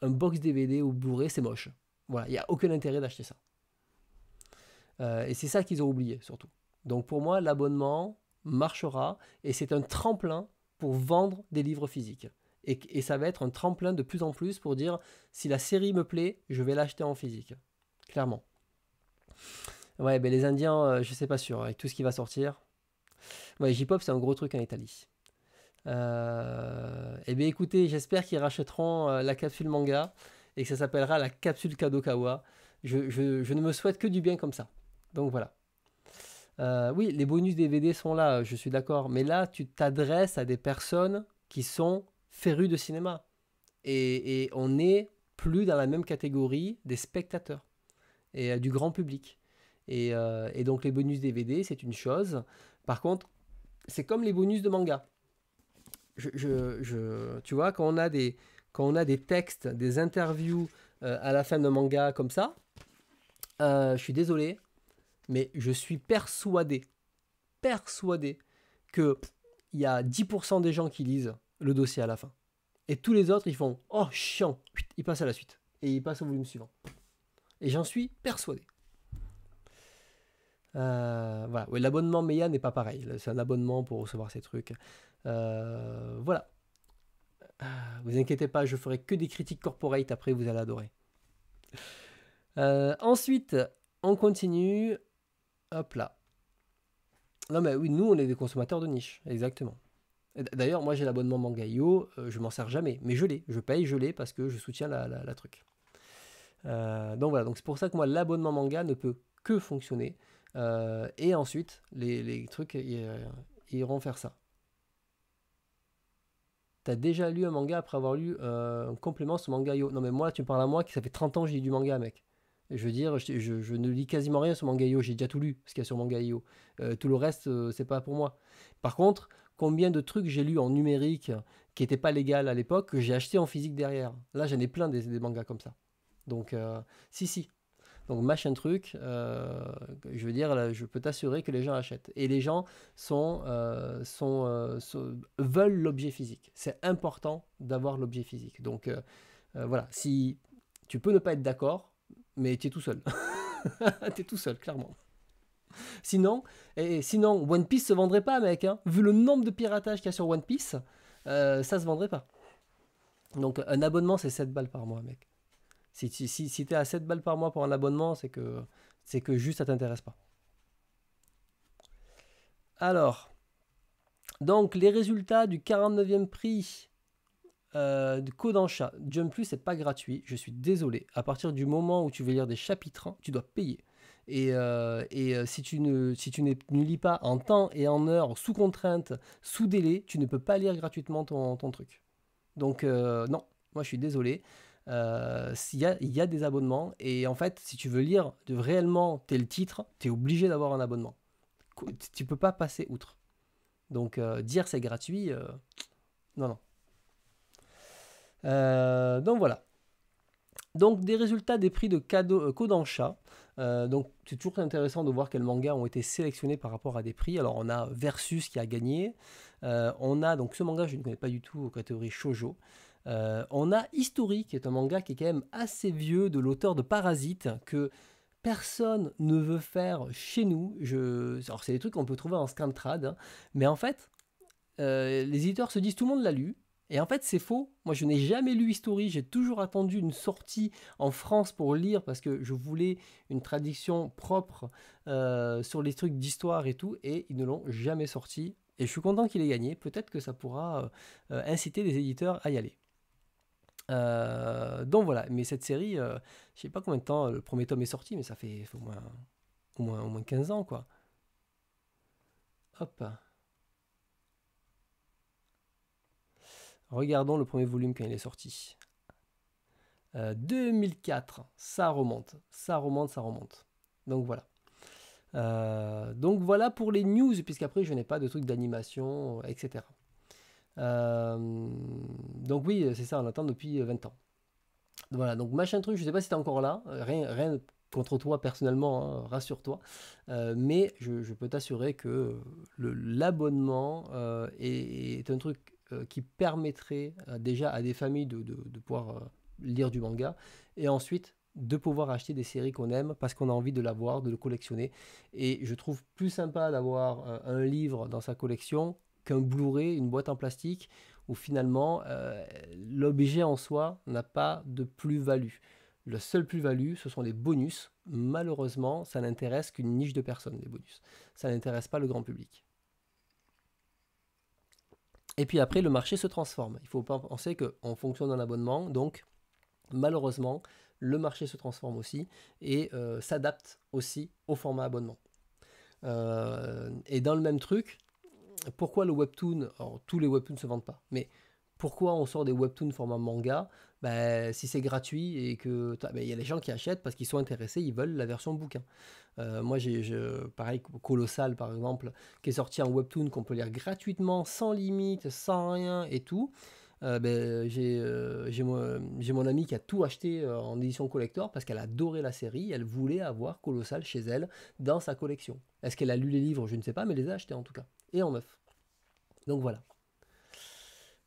un box DVD ou Blu-ray, c'est moche. Voilà, il n'y a aucun intérêt d'acheter ça. Et c'est ça qu'ils ont oublié surtout. Donc pour moi, l'abonnement marchera et c'est un tremplin pour vendre des livres physiques. Et ça va être un tremplin de plus en plus pour dire si la série me plaît, je vais l'acheter en physique. Clairement. Ouais, ben les Indiens, je sais pas sûr, avec tout ce qui va sortir. Ouais, J-Pop, c'est un gros truc en Italie. Eh bien écoutez, j'espère qu'ils rachèteront la capsule manga et que ça s'appellera la capsule Kadokawa. Je ne me souhaite que du bien comme ça. Donc voilà. Oui, les bonus DVD sont là, je suis d'accord. Mais là, tu t'adresses à des personnes qui sont férus de cinéma. Et on n'est plus dans la même catégorie des spectateurs et du grand public. Et donc les bonus DVD, c'est une chose. Par contre, c'est comme les bonus de manga. Tu vois, quand on a des textes, des interviews à la fin d'un manga comme ça, je suis désolé, mais je suis persuadé que il y a 10% des gens qui lisent le dossier à la fin. Et tous les autres, ils font « Oh, chiant !» Ils passent à la suite. Et ils passent au volume suivant. Et j'en suis persuadé. Voilà, ouais, l'abonnement Meiya n'est pas pareil. C'est un abonnement pour recevoir ces trucs. Voilà. Vous inquiétez pas, je ferai que des critiques corporate. Après, vous allez adorer. Ensuite, on continue. Hop là. Non mais oui, nous on est des consommateurs de niche, exactement. D'ailleurs, moi j'ai l'abonnement Manga.io, je m'en sers jamais, mais je l'ai, je paye, je l'ai parce que je soutiens la truc. Donc voilà, donc c'est pour ça que moi l'abonnement manga ne peut que fonctionner. Et ensuite, les trucs iront faire ça. T'as déjà lu un manga après avoir lu un complément sur Manga.io? Non mais moi, tu me parles à moi qui ça fait 30 ans que j'ai lu du manga, mec. Je veux dire, je ne lis quasiment rien sur Manga.io, j'ai déjà tout lu ce qu'il y a sur Manga.io. Tout le reste, c'est pas pour moi. Par contre, combien de trucs j'ai lu en numérique qui n'étaient pas légal à l'époque, que j'ai acheté en physique derrière? Là, j'en ai plein des mangas comme ça. Donc, si. Donc, machin truc, je veux dire, là, je peux t'assurer que les gens achètent. Et les gens veulent l'objet physique. C'est important d'avoir l'objet physique. Donc, voilà, si tu peux ne pas être d'accord, mais tu es tout seul. Tu es tout seul, clairement. Sinon, One Piece se vendrait pas, mec. Hein. Vu le nombre de piratages qu'il y a sur One Piece, ça se vendrait pas. Donc, un abonnement, c'est 7 balles par mois, mec. Si tu es à 7 balles par mois pour un abonnement, c'est que juste ça t'intéresse pas. Alors, donc les résultats du 49e prix de Kodansha. Jump Plus, c'est pas gratuit, je suis désolé. À partir du moment où tu veux lire des chapitres, tu dois payer. Et si tu ne lis pas en temps et en heure, sous contrainte, sous délai, tu ne peux pas lire gratuitement ton truc. Donc non, moi je suis désolé. Il y a des abonnements et en fait, si tu veux lire réellement tel titre, tu es obligé d'avoir un abonnement. Tu peux pas passer outre. Donc dire c'est gratuit, non, non. Donc voilà. Donc des résultats des prix de Kodansha. Donc c'est toujours intéressant de voir quels mangas ont été sélectionnés par rapport à des prix. Alors on a Versus qui a gagné. On a donc ce manga je ne connais pas du tout, catégorie shoujo. On a History qui est un manga qui est quand même assez vieux, de l'auteur de Parasite, que personne ne veut faire chez nous. Alors c'est des trucs qu'on peut trouver en Scantrad, hein. Mais en fait les éditeurs se disent tout le monde l'a lu. Et en fait, c'est faux. Moi, je n'ai jamais lu History. J'ai toujours attendu une sortie en France pour lire parce que je voulais une traduction propre sur les trucs d'histoire et tout. Et ils ne l'ont jamais sorti. Et je suis content qu'il ait gagné. Peut-être que ça pourra inciter les éditeurs à y aller. Donc voilà. Mais cette série, je ne sais pas combien de temps le premier tome est sorti, mais ça fait au moins 15 ans, quoi. Hop. Regardons le premier volume quand il est sorti. 2004, ça remonte. Donc voilà. Donc voilà pour les news, puisqu'après je n'ai pas de trucs d'animation, etc. Donc oui, c'est ça, on attend depuis 20 ans. Voilà, donc machin truc, je sais pas si t'es encore là, rien contre toi personnellement, hein, rassure-toi, mais je peux t'assurer que l'abonnement est un truc qui permettrait déjà à des familles de pouvoir lire du manga, et ensuite de pouvoir acheter des séries qu'on aime parce qu'on a envie de l'avoir, de le collectionner. Et je trouve plus sympa d'avoir un livre dans sa collection qu'un Blu-ray, une boîte en plastique, où finalement l'objet en soi n'a pas de plus-value. Le seul plus-value, ce sont les bonus. Malheureusement, ça n'intéresse qu'une niche de personnes, les bonus. Ça n'intéresse pas le grand public. Et puis après, le marché se transforme. Il faut pas penser qu'on fonctionne en abonnement, donc malheureusement, le marché se transforme aussi et s'adapte aussi au format abonnement. Et dans le même truc, pourquoi le webtoon, alors tous les webtoons ne se vendent pas, mais pourquoi on sort des webtoons format manga? Si c'est gratuit et que il y a les gens qui achètent parce qu'ils sont intéressés, ils veulent la version bouquin. Moi pareil, Colossal par exemple, qui est sorti en webtoon qu'on peut lire gratuitement, sans limite, sans rien et tout. J'ai mon amie qui a tout acheté en édition collector parce qu'elle adorait la série, elle voulait avoir Colossal chez elle dans sa collection. Est-ce qu'elle a lu les livres? Je ne sais pas, mais elle les a achetés en tout cas, et en neuf. Donc voilà.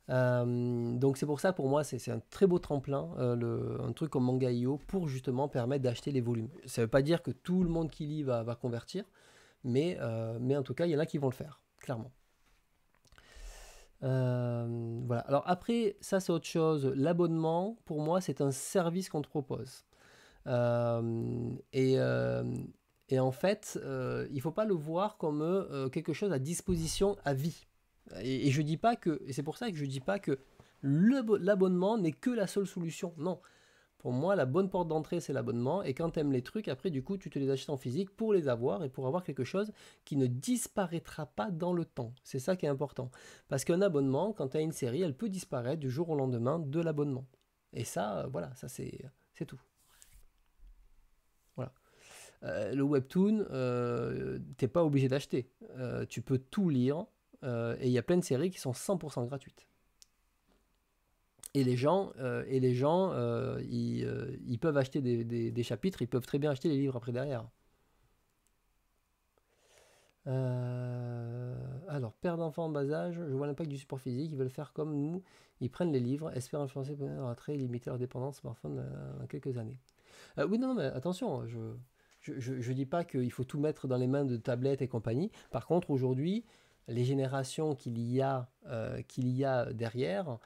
Donc c'est pour ça, pour moi, c'est un très beau tremplin, un truc comme Manga.io, pour justement permettre d'acheter les volumes. Ça ne veut pas dire que tout le monde qui lit va convertir, mais en tout cas, il y en a qui vont le faire, clairement. Voilà. Alors après, ça c'est autre chose. L'abonnement, pour moi, c'est un service qu'on te propose. Et en fait, il ne faut pas le voir comme quelque chose à disposition à vie. Et je dis pas que, et c'est pour ça que je dis pas que l'abonnement n'est que la seule solution. Non. Pour moi, la bonne porte d'entrée, c'est l'abonnement. Et quand tu aimes les trucs, après, du coup, tu te les achètes en physique pour les avoir et pour avoir quelque chose qui ne disparaîtra pas dans le temps. C'est ça qui est important. Parce qu'un abonnement, quand tu as une série, elle peut disparaître du jour au lendemain de l'abonnement. Et ça, voilà, ça c'est tout. Voilà. Le webtoon, t'es pas obligé d'acheter. Tu peux tout lire. Et il y a plein de séries qui sont 100% gratuites. Et les gens, ils peuvent acheter des chapitres, ils peuvent très bien acheter les livres après derrière. Alors, père d'enfants en bas âge, je vois l'impact du support physique, ils veulent faire comme nous, ils prennent les livres, espèrent influencer leur attrait et limiter leur dépendance smartphone dans quelques années. Oui, non, mais attention, je dis pas qu'il faut tout mettre dans les mains de tablettes et compagnie. Par contre, aujourd'hui, les générations qu'il y a derrière,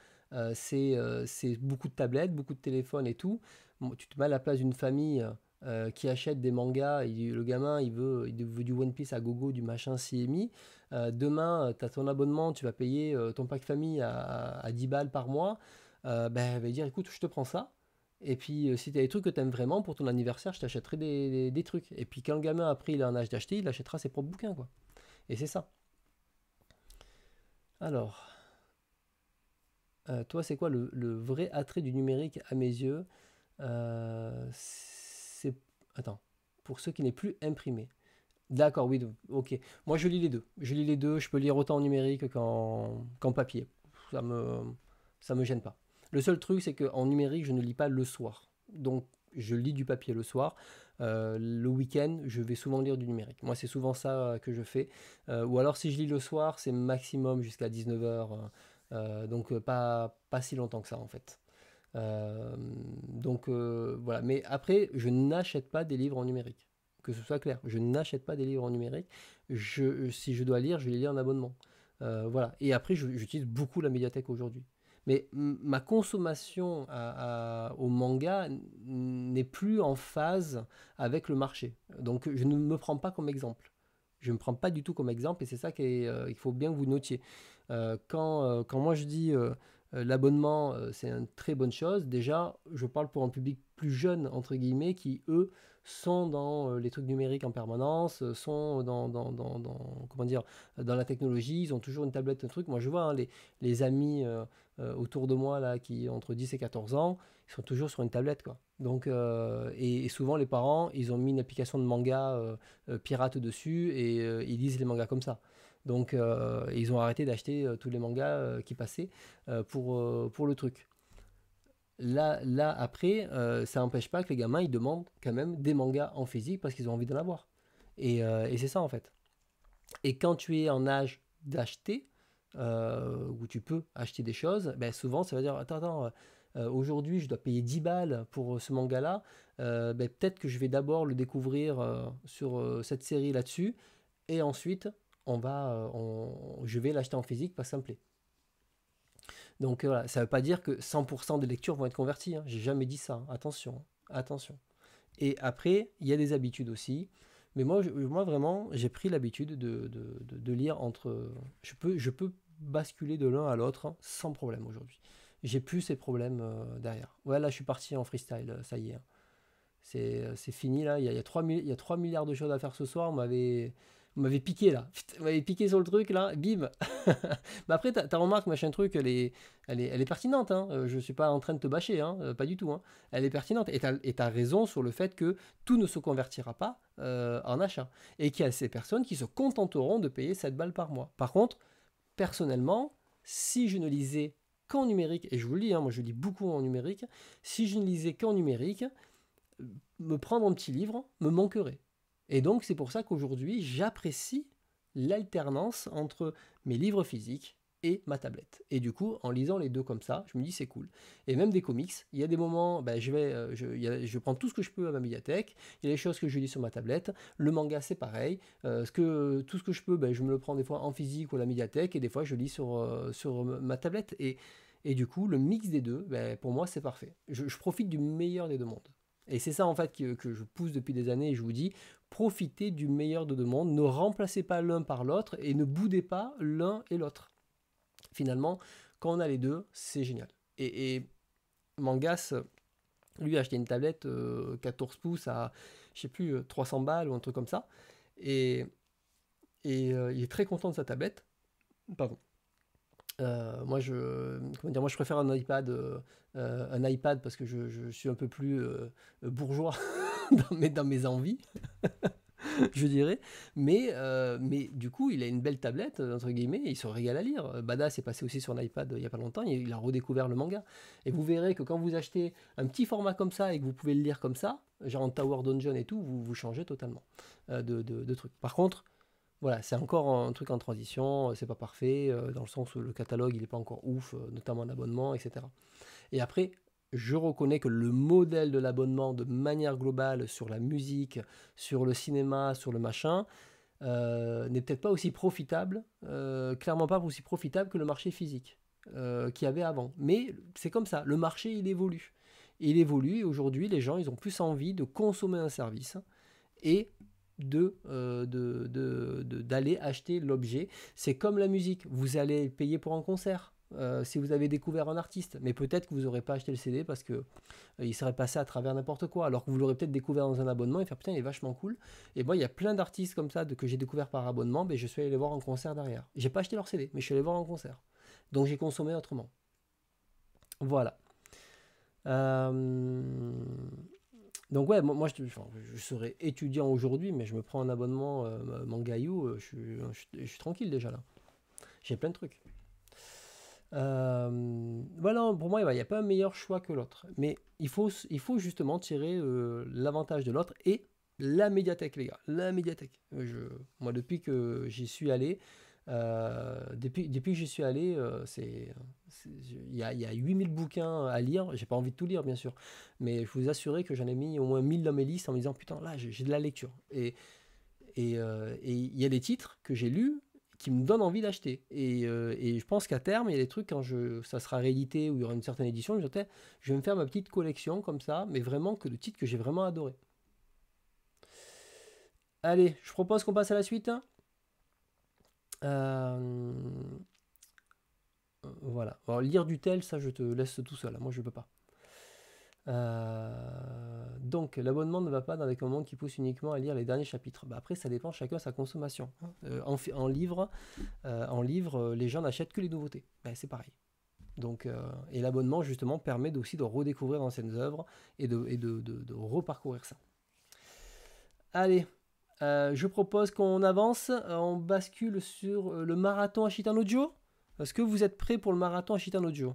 c'est beaucoup de tablettes, beaucoup de téléphones et tout. Bon, tu te mets à la place d'une famille qui achète des mangas, le gamin il veut du One Piece à gogo, du machin CMI. Demain, tu as ton abonnement, tu vas payer ton pack famille à 10 balles par mois. Ben, il va dire écoute, je te prends ça. Et puis, si tu as des trucs que tu aimes vraiment, pour ton anniversaire, je t'achèterai des trucs. Et puis, quand le gamin, après, il a un âge d'acheter, il achètera ses propres bouquins, quoi. Et c'est ça. Alors, toi, c'est quoi le vrai attrait du numérique à mes yeux? C'est... Attends. Pour ceux qui n'est plus imprimé. D'accord, oui, ok. Moi, je lis les deux. Je lis les deux. Je peux lire autant en numérique qu'en papier. Ça me gêne pas. Le seul truc, c'est qu'en numérique, je ne lis pas le soir. Donc, je lis du papier le soir. Le week-end, je vais souvent lire du numérique. Moi, c'est souvent ça que je fais. Ou alors, si je lis le soir, c'est maximum jusqu'à 19h. Donc, pas si longtemps que ça, en fait. Donc, voilà. Mais après, je n'achète pas des livres en numérique. Que ce soit clair. Je n'achète pas des livres en numérique. Si je dois lire, je les lis en abonnement. Voilà. Et après, j'utilise beaucoup la médiathèque aujourd'hui. Mais ma consommation au manga n'est plus en phase avec le marché. Donc je ne me prends pas comme exemple. Je ne me prends pas du tout comme exemple et c'est ça qu'il faut bien que vous notiez. Quand moi je dis l'abonnement, c'est une très bonne chose, déjà je parle pour un public plus jeune, entre guillemets, qui eux sont dans les trucs numériques en permanence, sont comment dire, dans la technologie, ils ont toujours une tablette, un truc. Moi je vois hein, les amis autour de moi là, qui ont entre 10 et 14 ans, ils sont toujours sur une tablette quoi. Donc, et souvent les parents, ils ont mis une application de manga pirate dessus et ils lisent les mangas comme ça. Donc ils ont arrêté d'acheter tous les mangas qui passaient pour le truc. Là après, ça n'empêche pas que les gamins ils demandent quand même des mangas en physique parce qu'ils ont envie d'en avoir. Et c'est ça en fait. Et quand tu es en âge d'acheter, où tu peux acheter des choses, ben souvent ça va dire attends, aujourd'hui je dois payer 10 balles pour ce manga-là, ben, peut-être que je vais d'abord le découvrir sur cette série là-dessus, et ensuite je vais l'acheter en physique parce que ça me plaît. Donc voilà, ça ne veut pas dire que 100% des lectures vont être converties, hein. J'ai jamais dit ça, hein. Attention, attention. Et après, il y a des habitudes aussi. Mais moi vraiment, j'ai pris l'habitude de lire entre... Je peux basculer de l'un à l'autre hein, sans problème aujourd'hui. J'ai plus ces problèmes derrière. Ouais, là, je suis parti en freestyle, ça y est, hein. C'est fini, là. Il y a 3 milliards de choses à faire ce soir. Vous m'avez piqué, là. Vous m'avez piqué sur le truc, là. Bim. Mais après, t'as remarqué, machin truc, elle est pertinente. Hein. Je ne suis pas en train de te bâcher, hein. Pas du tout. Hein. Elle est pertinente. Et t'as raison sur le fait que tout ne se convertira pas en achat. Et qu'il y a ces personnes qui se contenteront de payer 7 balles par mois. Par contre, personnellement, si je ne lisais qu'en numérique, et je vous le dis, hein, moi je lis beaucoup en numérique, si je ne lisais qu'en numérique, me prendre un petit livre me manquerait. Et donc c'est pour ça qu'aujourd'hui j'apprécie l'alternance entre mes livres physiques et ma tablette. Et du coup, en lisant les deux comme ça, je me dis c'est cool. Et même des comics, il y a des moments, je prends tout ce que je peux à ma médiathèque, il y a des choses que je lis sur ma tablette, le manga c'est pareil, tout ce que je peux, je me le prends des fois en physique ou à la médiathèque, et des fois je lis sur ma tablette. Et du coup, le mix des deux, pour moi c'est parfait. Je profite du meilleur des deux mondes. Et c'est ça en fait que je pousse depuis des années, et je vous dis, profitez du meilleur de deux mondes, ne remplacez pas l'un par l'autre, et ne boudez pas l'un et l'autre. Finalement, quand on a les deux, c'est génial. Et Mangas, lui, a acheté une tablette 14 pouces à, je sais plus, 300 balles ou un truc comme ça. Et il est très content de sa tablette. Pardon. Moi, je préfère un iPad parce que je suis un peu plus bourgeois dans mes envies. Je dirais. Mais du coup, il a une belle tablette, entre guillemets, et il se régale à lire. Badass est passé aussi sur un iPad il n'y a pas longtemps, il a redécouvert le manga. Et vous verrez que quand vous achetez un petit format comme ça et que vous pouvez le lire comme ça, genre en Tower Dungeon et tout, vous changez totalement de truc. Par contre, voilà, c'est encore un truc en transition, c'est pas parfait, dans le sens où le catalogue il n'est pas encore ouf, notamment en abonnement, etc. Et après, je reconnais que le modèle de l'abonnement de manière globale sur la musique, sur le cinéma, sur le machin, n'est peut-être pas aussi profitable, clairement pas aussi profitable que le marché physique qu'il y avait avant. Mais c'est comme ça, le marché il évolue. Il évolue et aujourd'hui les gens ils ont plus envie de consommer un service et d'aller acheter l'objet. C'est comme la musique, vous allez payer pour un concert. Si vous avez découvert un artiste, mais peut-être que vous n'aurez pas acheté le CD parce que il serait passé à travers n'importe quoi, alors que vous l'aurez peut-être découvert dans un abonnement et faire putain il est vachement cool. Et moi il y a plein d'artistes comme ça que j'ai découvert par abonnement, je suis allé les voir en concert derrière. J'ai pas acheté leur CD, mais je suis allé voir en concert. Donc j'ai consommé autrement. Voilà. Donc ouais, moi je serais étudiant aujourd'hui, mais je me prends un abonnement Mangaïou, je suis tranquille déjà là. J'ai plein de trucs. Voilà, pour moi, il n'y a pas un meilleur choix que l'autre. Mais il faut justement tirer l'avantage de l'autre et la médiathèque, les gars. La médiathèque. Moi, depuis que j'y suis allé, depuis que j'y suis allé, il y a 8000 bouquins à lire. J'ai pas envie de tout lire, bien sûr. Mais je vous assurer que j'en ai mis au moins 1000 dans mes listes en me disant, putain, là, j'ai de la lecture. Et il y a des titres que j'ai lus qui me donnent envie d'acheter. Et je pense qu'à terme, il y a des trucs, quand ça sera réédité ou il y aura une certaine édition, je vais me faire ma petite collection comme ça, mais vraiment que de titres que j'ai vraiment adoré. Allez, je propose qu'on passe à la suite. Voilà. Alors, lire du tel, ça, je te laisse tout seul. Moi, je peux pas. Donc, l'abonnement ne va pas dans des commandes qui poussent uniquement à lire les derniers chapitres. Après, ça dépend chacun sa consommation. En livre, les gens n'achètent que les nouveautés. C'est pareil. Donc, et l'abonnement, justement, permet aussi de redécouvrir d'anciennes œuvres et de reparcourir ça. Allez, je propose qu'on avance. On bascule sur le marathon Ashitano Joe. Est-ce que vous êtes prêts pour le marathon Ashitano Joe?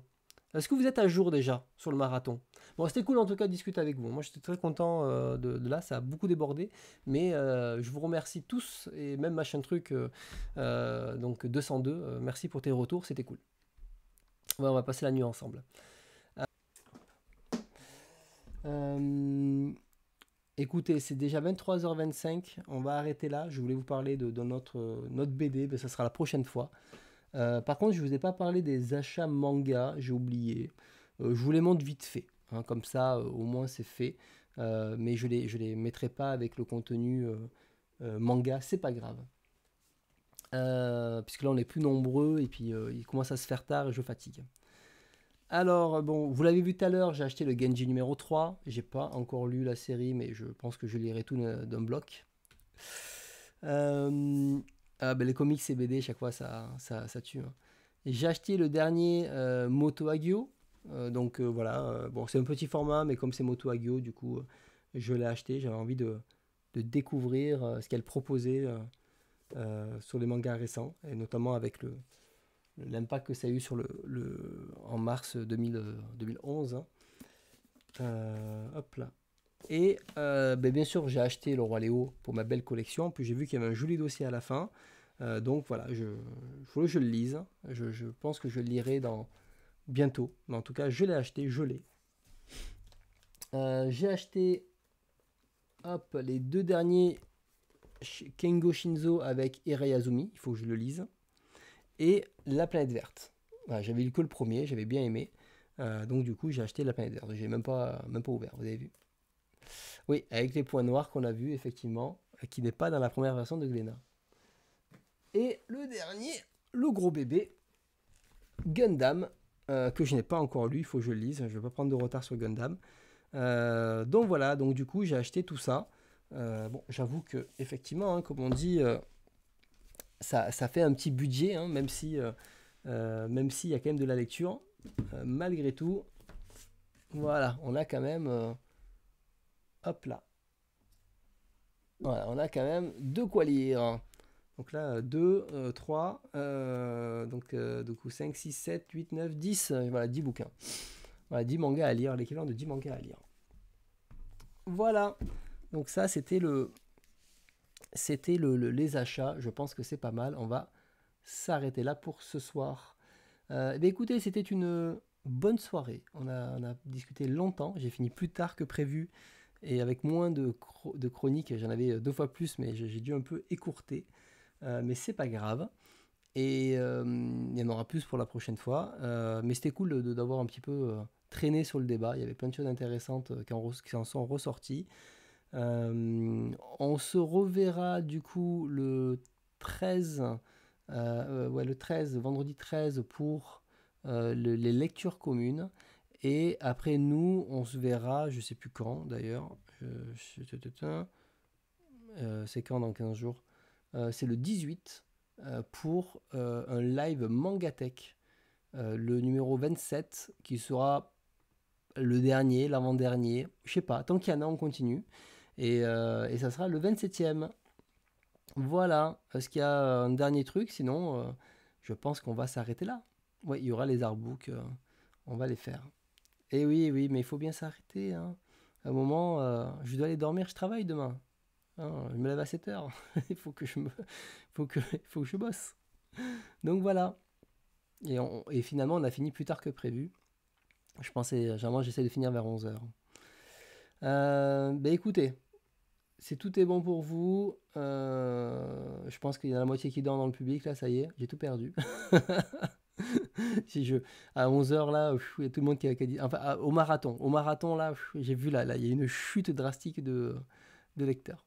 Est-ce que vous êtes à jour déjà sur le marathon? Bon, c'était cool en tout cas de discuter avec vous. Moi, j'étais très content de là. Ça a beaucoup débordé. Mais je vous remercie tous et même machin truc, donc 202. Merci pour tes retours. C'était cool. Ouais, on va passer la nuit ensemble. Écoutez, c'est déjà 23h25. On va arrêter là. Je voulais vous parler de notre BD. Mais ça sera la prochaine fois. Par contre, je ne vous ai pas parlé des achats manga, j'ai oublié. Je vous les montre vite fait, hein, comme ça au moins c'est fait. Mais je les mettrai pas avec le contenu manga, c'est pas grave. Puisque là on est plus nombreux et puis il commence à se faire tard et je fatigue. Alors, bon, vous l'avez vu tout à l'heure, j'ai acheté le Genji numéro 3. J'ai pas encore lu la série, mais je pense que je lirai tout d'un bloc. Les comics et BD, chaque fois ça tue. Hein. J'ai acheté le dernier Moto Hagio. Voilà, bon, c'est un petit format, mais comme c'est Moto Hagio, du coup, je l'ai acheté. J'avais envie de découvrir ce qu'elle proposait sur les mangas récents, et notamment avec l'impact que ça a eu sur en mars 2011. Hein. Hop là. Et bien sûr, j'ai acheté Le Roi Léo pour ma belle collection. Puis j'ai vu qu'il y avait un joli dossier à la fin. Donc voilà, faut que je le lise. Je pense que je le lirai bientôt. Mais en tout cas, je l'ai acheté, je l'ai. J'ai acheté les 2 derniers Kengo Shinzo avec Ere Yazumi. Il faut que je le lise. Et La Planète Verte. Voilà, j'avais lu que le premier, j'avais bien aimé. Donc du coup, j'ai acheté La Planète Verte. J'ai même pas ouvert, vous avez vu. Oui, avec les points noirs qu'on a vus, effectivement, qui n'est pas dans la première version de Glénat. Et le dernier, le gros bébé, Gundam, que je n'ai pas encore lu, il faut que je le lise, je ne vais pas prendre de retard sur Gundam. Donc voilà, donc du coup j'ai acheté tout ça. Bon, j'avoue que effectivement, hein, comme on dit, ça fait un petit budget, hein, même s'il y a quand même de la lecture. Malgré tout, voilà, on a quand même, hop là, voilà, on a quand même de quoi lire. Donc là, 2, 3, donc du coup 5, 6, 7, 8, 9, 10, voilà, 10 bouquins. Voilà, 10 mangas à lire, l'équivalent de 10 mangas à lire. Voilà, donc ça c'était les achats, je pense que c'est pas mal, on va s'arrêter là pour ce soir. Écoutez, c'était une bonne soirée, on a discuté longtemps, j'ai fini plus tard que prévu, et avec moins de chroniques, j'en avais 2 fois plus, mais j'ai dû un peu écourter. Mais c'est pas grave. Et il y en aura plus pour la prochaine fois. Mais c'était cool d'avoir un petit peu traîné sur le débat. Il y avait plein de choses intéressantes qui en sont ressorties. On se reverra du coup le 13, vendredi 13 pour les lectures communes. Et après nous, on se verra, je sais plus quand d'ailleurs. C'est quand dans 15 jours? C'est le 18 pour un live Mangatech, le numéro 27, qui sera le dernier, l'avant-dernier, je sais pas, tant qu'il y en a, on continue. Et ça sera le 27e. Voilà, est-ce qu'il y a un dernier truc? Sinon, je pense qu'on va s'arrêter là. Oui, il y aura les artbooks, on va les faire. Et oui, oui, mais il faut bien s'arrêter. Hein. À un moment, je dois aller dormir, je travaille demain. Hein, je me lève à 7 heures. Il faut que je bosse. Donc voilà. Et finalement, on a fini plus tard que prévu. Je pensais, généralement, j'essaie de finir vers 11 heures. Écoutez, si tout est bon pour vous, je pense qu'il y en a la moitié qui dort dans le public, là, ça y est, j'ai tout perdu. À 11 heures, là, il y a tout le monde qui a dit... Enfin, au marathon, là, j'ai vu, là, il y a une chute drastique de lecteurs.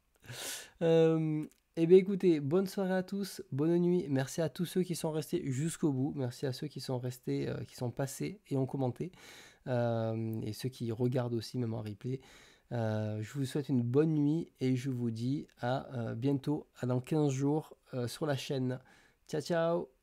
Eh bien écoutez, bonne soirée à tous, bonne nuit, merci à tous ceux qui sont restés jusqu'au bout, merci à ceux qui sont restés, qui sont passés et ont commenté, et ceux qui regardent aussi même en replay. Je vous souhaite une bonne nuit et je vous dis à bientôt, dans 15 jours sur la chaîne. Ciao ciao.